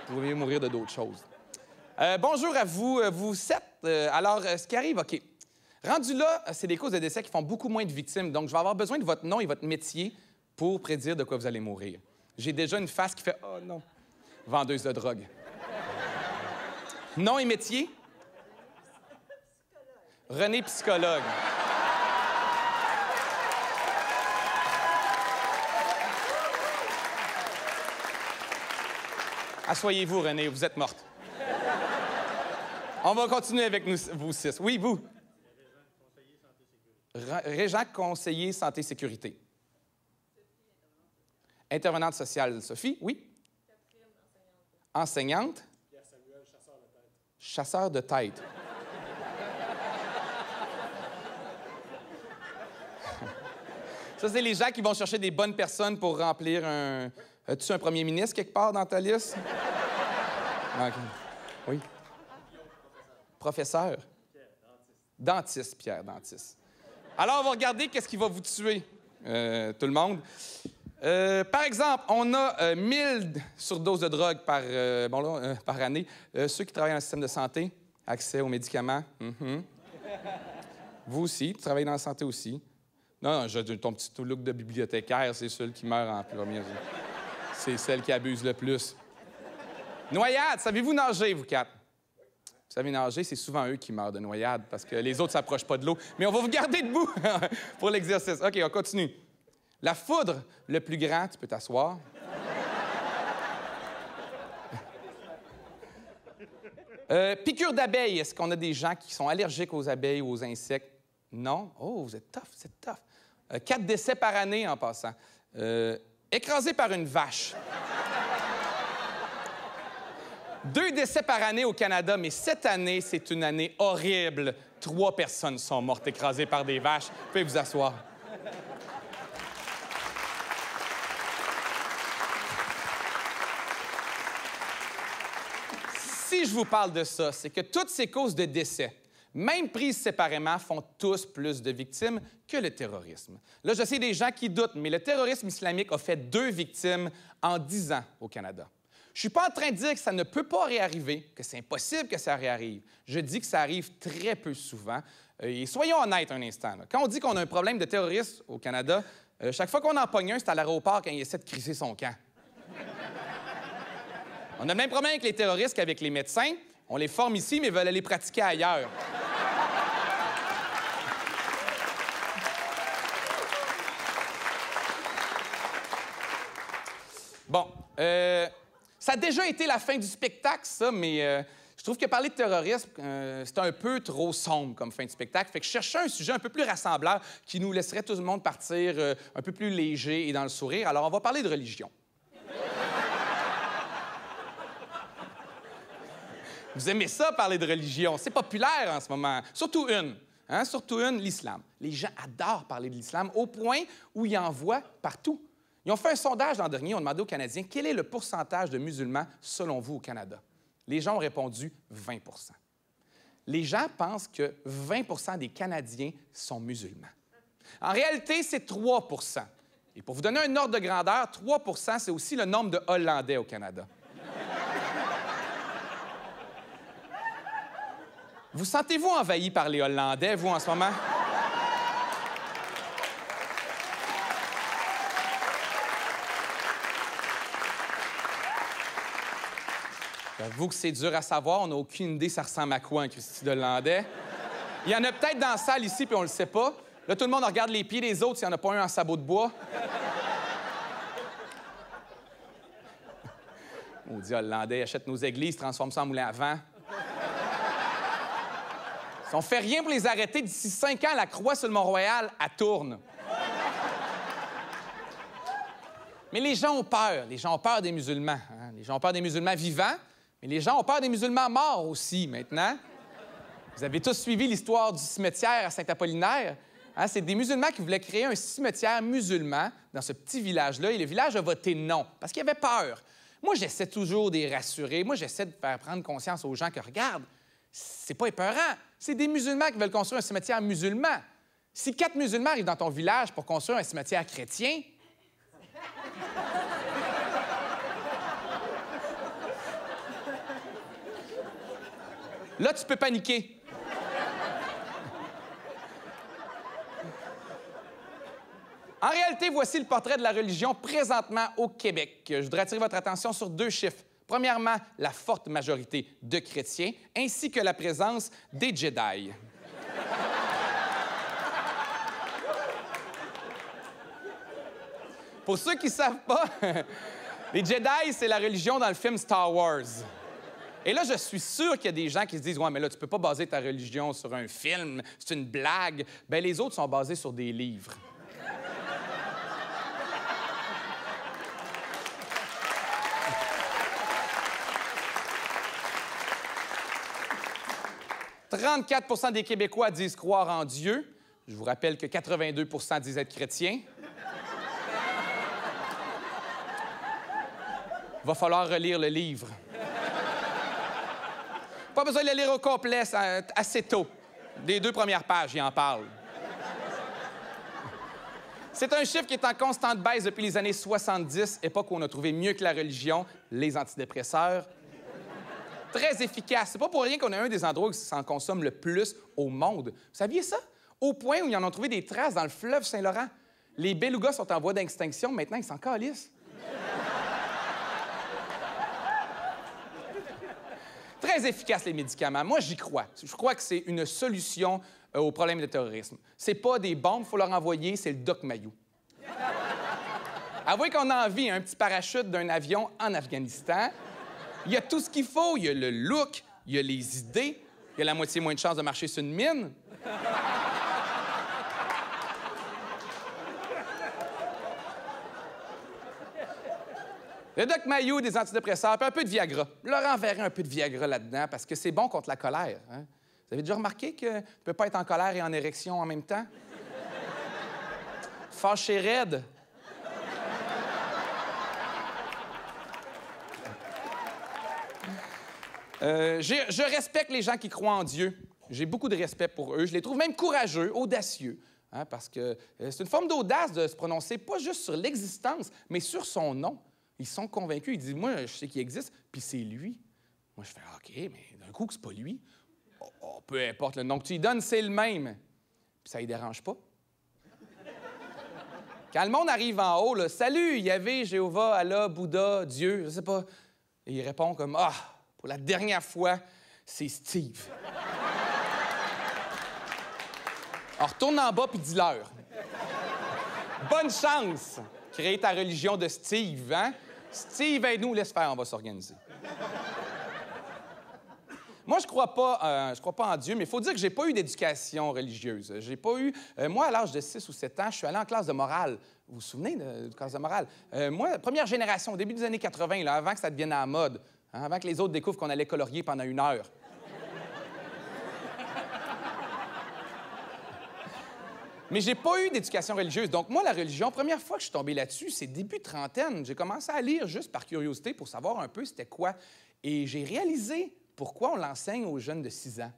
Vous pourriez mourir de d'autres choses. Bonjour à vous. Vous 7. Alors, ce qui arrive, OK. Rendu là, c'est des causes de décès qui font beaucoup moins de victimes. Donc, je vais avoir besoin de votre nom et votre métier pour prédire de quoi vous allez mourir. J'ai déjà une face qui fait « Oh non! » Vendeuse de drogue. Nom et métier? René, psychologue. Assoyez-vous, René, vous êtes morte. On va continuer avec vous 6. Oui, vous? Régent conseiller santé-sécurité. Intervenante sociale, Sophie, oui? Enseignante. Pierre Samuel, chasseur de tête. Chasseur de tête. Ça, c'est les gens qui vont chercher des bonnes personnes pour remplir un... As-tu un premier ministre quelque part dans ta liste? Okay. Oui. Professeur. Pierre, dentiste, Pierre, dentiste. Alors, on va regarder qu'est-ce qui va vous tuer, tout le monde. Par exemple, on a 1000 surdoses de drogue par année. Ceux qui travaillent dans le système de santé, accès aux médicaments. Vous aussi, tu travailles dans la santé aussi. Non, ton petit look de bibliothécaire, c'est celui qui meurt en premier. C'est celle qui abuse le plus. Noyade, savez-vous nager, vous 4? Vous savez nager, c'est souvent eux qui meurent de noyade parce que les autres ne s'approchent pas de l'eau. Mais on va vous garder debout pour l'exercice. OK, on continue. La foudre, le plus grand, tu peux t'asseoir. Piqûre d'abeilles, est-ce qu'on a des gens qui sont allergiques aux abeilles ou aux insectes? Non? Oh, vous êtes tough, c'est tough. 4 décès par année en passant. Écrasé par une vache. 2 décès par année au Canada, mais cette année, c'est une année horrible. 3 personnes sont mortes écrasées par des vaches. Vous pouvez vous asseoir. Si je vous parle de ça, c'est que toutes ces causes de décès, même prises séparément, font tous plus de victimes que le terrorisme. Là, je sais des gens qui doutent, mais le terrorisme islamique a fait 2 victimes en 10 ans au Canada. Je ne suis pas en train de dire que ça ne peut pas réarriver, que c'est impossible que ça réarrive. Je dis que ça arrive très peu souvent. Et soyons honnêtes un instant. Là. Quand on dit qu'on a un problème de terrorisme au Canada, chaque fois qu'on en pogne un, c'est à l'aéroport quand il essaie de crisser son camp. On a le même problème avec les terroristes qu'avec les médecins. On les forme ici, mais veulent aller pratiquer ailleurs. Bon, ça a déjà été la fin du spectacle, ça, mais je trouve que parler de terrorisme, c'est un peu trop sombre comme fin de spectacle. Fait que je cherchais un sujet un peu plus rassembleur qui nous laisserait tout le monde partir un peu plus léger et dans le sourire. Alors, on va parler de religion. Vous aimez ça, parler de religion? C'est populaire en ce moment. Surtout une. Hein? Surtout une, l'islam. Les gens adorent parler de l'islam au point où ils en voient partout. Ils ont fait un sondage l'an dernier. On demandait aux Canadiens quel est le pourcentage de musulmans selon vous au Canada. Les gens ont répondu 20 %. Les gens pensent que 20 % des Canadiens sont musulmans. En réalité, c'est 3 %. Et pour vous donner un ordre de grandeur, 3 %, c'est aussi le nombre de Hollandais au Canada. Vous sentez-vous envahi par les Hollandais, vous, en ce moment? J'avoue que c'est dur à savoir. On n'a aucune idée ça ressemble à quoi, un Christy d'Hollandais. Il y en a peut-être dans la salle ici, puis on le sait pas. Là, tout le monde regarde les pieds des autres s'il n'y en a pas un en sabot de bois. On dit Hollandais, achète nos églises, transforme ça en moulin à vent. Si on fait rien pour les arrêter, d'ici 5 ans, la croix sur le Mont-Royal, elle tourne. Mais les gens ont peur. Les gens ont peur des musulmans. Hein? Les gens ont peur des musulmans vivants, mais les gens ont peur des musulmans morts aussi, maintenant. Vous avez tous suivi l'histoire du cimetière à Saint-Apollinaire. Hein? C'est des musulmans qui voulaient créer un cimetière musulman dans ce petit village-là, et le village a voté non, parce qu'il avait peur. Moi, j'essaie toujours de les rassurer. Moi, j'essaie de faire prendre conscience aux gens que, regarde, c'est pas épeurant. C'est des musulmans qui veulent construire un cimetière musulman. Si 4 musulmans arrivent dans ton village pour construire un cimetière chrétien, là, tu peux paniquer. En réalité, voici le portrait de la religion présentement au Québec. Je voudrais attirer votre attention sur 2 chiffres. Premièrement, la forte majorité de chrétiens, ainsi que la présence des Jedi. Pour ceux qui ne savent pas, les Jedi, c'est la religion dans le film Star Wars. Et là, je suis sûr qu'il y a des gens qui se disent « Ouais, mais là, tu peux pas baser ta religion sur un film, c'est une blague. » Bien, les autres sont basés sur des livres. 34 des Québécois disent croire en Dieu. Je vous rappelle que 82 disent être chrétiens. Va falloir relire le livre. Pas besoin de le lire au complet, assez tôt. Des 2 premières pages, il en parle. C'est un chiffre qui est en constante baisse depuis les années 70, époque où on a trouvé mieux que la religion, les antidépresseurs. Très efficace. C'est pas pour rien qu'on a un des endroits où ça s'en consomme le plus au monde. Vous saviez ça? Au point où ils en ont trouvé des traces dans le fleuve Saint-Laurent. Les belugas sont en voie d'extinction, maintenant ils s'en calissent. Très efficace, les médicaments. Moi, j'y crois. Je crois que c'est une solution au problème de terrorisme. C'est pas des bombes, il faut leur envoyer, c'est le Doc Mayou. Avouez qu'on a envie un petit parachute d'un avion en Afghanistan. Il y a tout ce qu'il faut. Il y a le look, il y a les idées, il y a la moitié moins de chances de marcher sur une mine. Le Doc Mayou, des antidépresseurs, puis un peu de Viagra. Leur enverrai un peu de Viagra là-dedans parce que c'est bon contre la colère. Hein? Vous avez déjà remarqué que tu ne peux pas être en colère et en érection en même temps? Fâché raide. Je respecte les gens qui croient en Dieu. J'ai beaucoup de respect pour eux. Je les trouve même courageux, audacieux, hein, parce que c'est une forme d'audace de se prononcer pas juste sur l'existence, mais sur son nom. Ils sont convaincus. Ils disent, moi, je sais qu'il existe, puis c'est lui. Moi, je fais, OK, mais d'un coup, c'est pas lui. Oh, peu importe le nom que tu lui donnes, c'est le même. Puis ça ne les dérange pas. Quand le monde arrive en haut, là, salut, Yahvé, Jéhovah, Allah, Bouddha, Dieu, je sais pas. Et il répond comme, ah, pour la dernière fois, c'est Steve. Alors, retourne en bas puis dis-leur. Bonne chance! Créer ta religion de Steve, hein? Steve, aide-nous, laisse faire, on va s'organiser. Moi, je crois pas en Dieu, mais il faut dire que j'ai pas eu d'éducation religieuse. J'ai pas eu... moi, à l'âge de 6 ou 7 ans, je suis allé en classe de morale. Vous vous souvenez de classe de morale? Moi, première génération, au début des années 80, là, avant que ça devienne à la mode, hein, avant que les autres découvrent qu'on allait colorier pendant 1 heure. Mais j'ai pas eu d'éducation religieuse. Donc, moi, la religion, première fois que je suis tombé là-dessus, c'est début de trentaine. J'ai commencé à lire juste par curiosité pour savoir un peu c'était quoi. Et j'ai réalisé pourquoi on l'enseigne aux jeunes de 6 ans.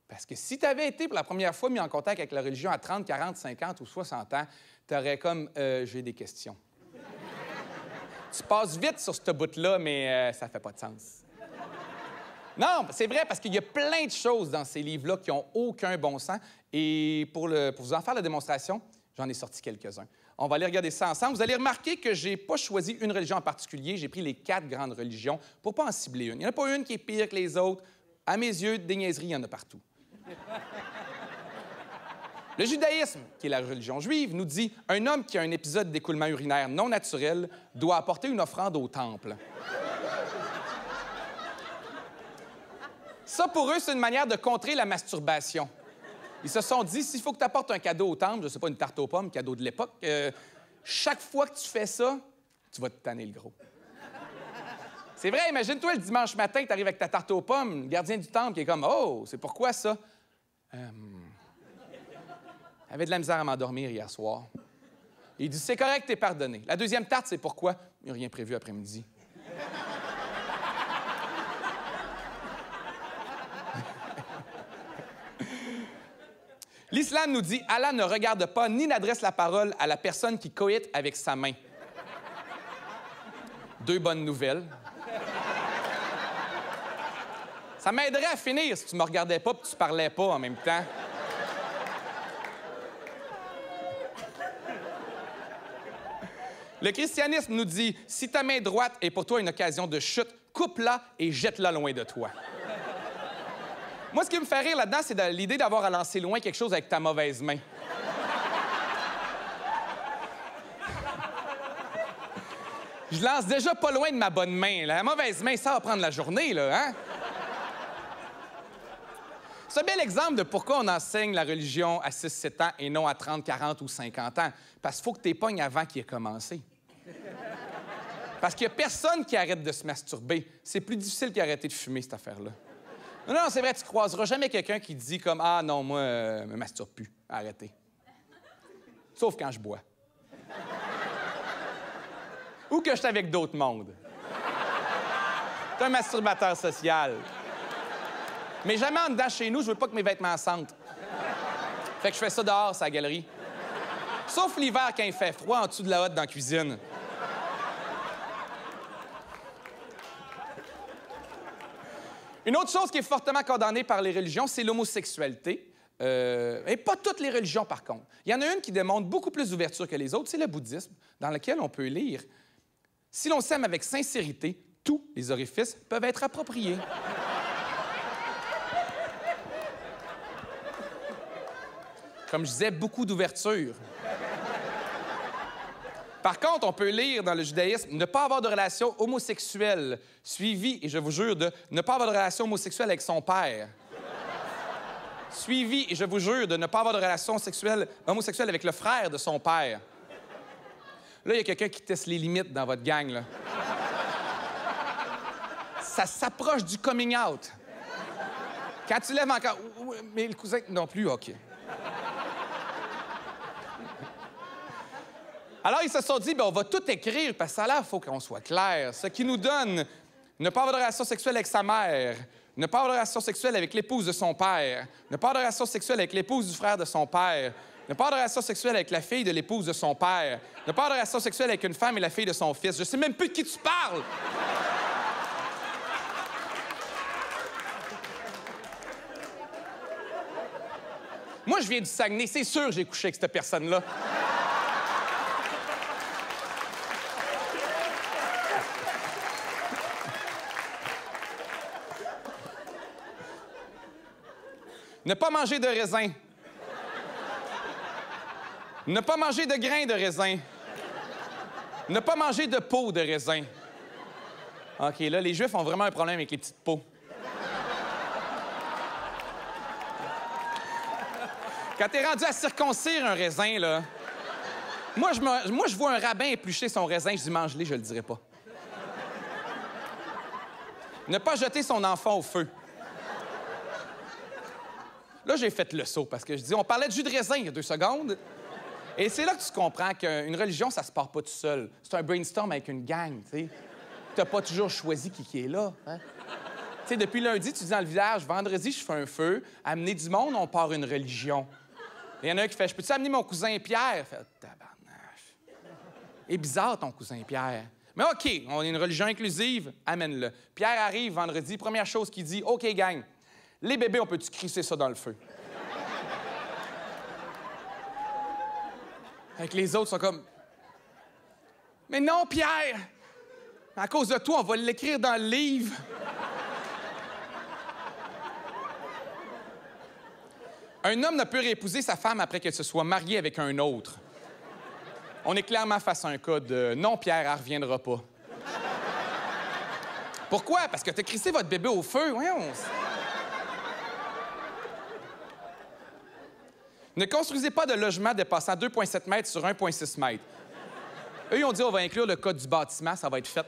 Parce que si tu avais été pour la première fois mis en contact avec la religion à 30, 40, 50 ou 60 ans, tu aurais comme j'ai des questions. Tu passes vite sur ce bout-là, mais ça fait pas de sens. Non, c'est vrai, parce qu'il y a plein de choses dans ces livres-là qui n'ont aucun bon sens. Et pour vous en faire la démonstration, j'en ai sorti quelques-uns. On va aller regarder ça ensemble. Vous allez remarquer que je n'ai pas choisi une religion en particulier. J'ai pris les 4 grandes religions pour ne pas en cibler une. Il n'y en a pas une qui est pire que les autres. À mes yeux, des niaiseries, il y en a partout. Le judaïsme, qui est la religion juive, nous dit « Un homme qui a un épisode d'écoulement urinaire non naturel doit apporter une offrande au temple. » Ça, pour eux, c'est une manière de contrer la masturbation. Ils se sont dit, s'il faut que tu apportes un cadeau au temple, je ne sais pas, une tarte aux pommes, cadeau de l'époque, chaque fois que tu fais ça, tu vas te tanner le gros. C'est vrai, imagine-toi le dimanche matin, tu arrives avec ta tarte aux pommes, le gardien du temple qui est comme, oh, c'est pourquoi ça? J'avais de la misère à m'endormir hier soir. Il dit, c'est correct, t'es pardonné. La deuxième tarte, c'est pourquoi? Il n'y a rien prévu après-midi. L'Islam nous dit « Allah ne regarde pas ni n'adresse la parole à la personne qui coïte avec sa main. » 2 bonnes nouvelles. Ça m'aiderait à finir si tu me regardais pas et tu parlais pas en même temps. Le christianisme nous dit « Si ta main droite est pour toi une occasion de chute, coupe-la et jette-la loin de toi. » Moi, ce qui me fait rire là-dedans, c'est l'idée d'avoir à lancer loin quelque chose avec ta mauvaise main. Je lance déjà pas loin de ma bonne main. La mauvaise main, ça va prendre la journée, là, hein? C'est un bel exemple de pourquoi on enseigne la religion à 6-7 ans et non à 30, 40 ou 50 ans. Parce qu'il faut que tu pognes avant qu'il ait commencé. Parce qu'il n'y a personne qui arrête de se masturber. C'est plus difficile qu'arrêter de fumer, cette affaire-là. Non, c'est vrai, tu croiseras jamais quelqu'un qui dit comme « Ah non, moi, je me masturbe plus. Arrêtez. » Sauf quand je bois. Ou que je suis avec d'autres mondes. T'es un masturbateur social. Mais jamais en dedans chez nous, je veux pas que mes vêtements sentent. Fait que je fais ça dehors, c'est la galerie. Sauf l'hiver quand il fait froid en dessous de la hotte dans la cuisine. Une autre chose qui est fortement condamnée par les religions, c'est l'homosexualité. Et pas toutes les religions, par contre. Il y en a une qui démontre beaucoup plus d'ouverture que les autres, c'est le bouddhisme, dans lequel on peut lire « Si l'on s'aime avec sincérité, tous les orifices peuvent être appropriés. » Comme je disais, beaucoup d'ouverture. Par contre, on peut lire dans le judaïsme « Ne pas avoir de relation homosexuelle, suivi, et je vous jure, de ne pas avoir de relation homosexuelle avec son père. » Suivi, et je vous jure, de ne pas avoir de relation homosexuelle avec le frère de son père. Là, il y a quelqu'un qui teste les limites dans votre gang, là. Ça s'approche du coming out. Quand tu lèves encore... Mais le cousin non plus, OK. Alors, ils se sont dit, bien, on va tout écrire, parce que ça, là, il faut qu'on soit clair. Ce qui nous donne ne pas avoir de relation sexuelle avec sa mère, ne pas avoir de relation sexuelle avec l'épouse de son père, ne pas avoir de relation sexuelle avec l'épouse du frère de son père, ne pas avoir de relation sexuelle avec la fille de l'épouse de son père, ne pas avoir de relation sexuelle avec une femme et la fille de son fils. Je sais même plus de qui tu parles! Moi, je viens du Saguenay. C'est sûr que j'ai couché avec cette personne-là. Ne pas manger de raisin. Ne pas manger de grains de raisin. Ne pas manger de peau de raisin. OK, là, les Juifs ont vraiment un problème avec les petites peaux. Quand t'es rendu à circoncire un raisin, là... Moi, je vois un rabbin éplucher son raisin, je dis « mange-les, je le dirai pas. » Ne pas jeter son enfant au feu. Là, j'ai fait le saut parce que je dis, on parlait de jus de raisin il y a 2 secondes. Et c'est là que tu comprends qu'une religion, ça se part pas tout seul. C'est un brainstorm avec une gang, tu sais. T'as pas toujours choisi qui est là, hein? Tu sais, depuis lundi, tu dis dans le village, vendredi, je fais un feu, amener du monde, on part une religion. Il y en a un qui fait, je peux-tu amener mon cousin Pierre? Fait, tabarnache. Et bizarre, ton cousin Pierre. Mais OK, on est une religion inclusive, amène-le. Pierre arrive vendredi, première chose qu'il dit, OK, gang, les bébés, on peut-tu crisser ça dans le feu? Avec les autres sont comme, mais non, Pierre! À cause de toi, on va l'écrire dans le livre. Un homme ne peut réépouser sa femme après qu'elle se soit mariée avec un autre. On est clairement face à un cas de « non, Pierre, elle ne reviendra pas ». Pourquoi? Parce que t'as crissé votre bébé au feu. Voyons. Ne construisez pas de logement dépassant 2,7 mètres sur 1,6 mètres. Eux, ils ont dit on va inclure le code du bâtiment, ça va être fait.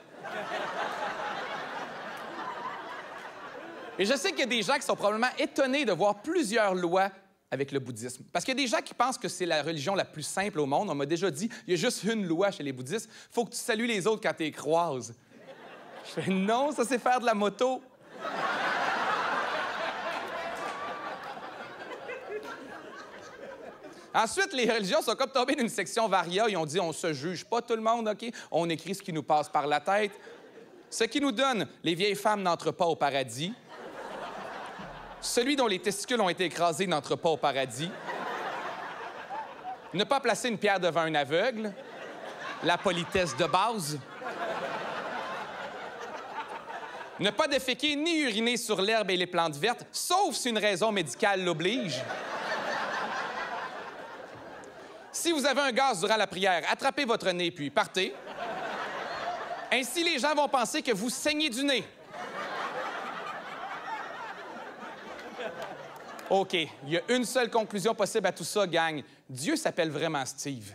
Et je sais qu'il y a des gens qui sont probablement étonnés de voir plusieurs lois avec le bouddhisme. Parce qu'il y a des gens qui pensent que c'est la religion la plus simple au monde. On m'a déjà dit, il y a juste une loi chez les bouddhistes. Il faut que tu salues les autres quand tu les croises. Je fais, non, ça, c'est faire de la moto. Ensuite, les religions sont comme tombées d'une section varia. Ils ont dit, on se juge pas tout le monde, OK? On écrit ce qui nous passe par la tête. Ce qui nous donne, les vieilles femmes n'entrent pas au paradis. Celui dont les testicules ont été écrasés n'entre pas au paradis. Ne pas placer une pierre devant un aveugle. La politesse de base. Ne pas déféquer ni uriner sur l'herbe et les plantes vertes, sauf si une raison médicale l'oblige. Si vous avez un gaz durant la prière, attrapez votre nez puis partez. Ainsi, les gens vont penser que vous saignez du nez. OK, il y a une seule conclusion possible à tout ça, gang. Dieu s'appelle vraiment Steve.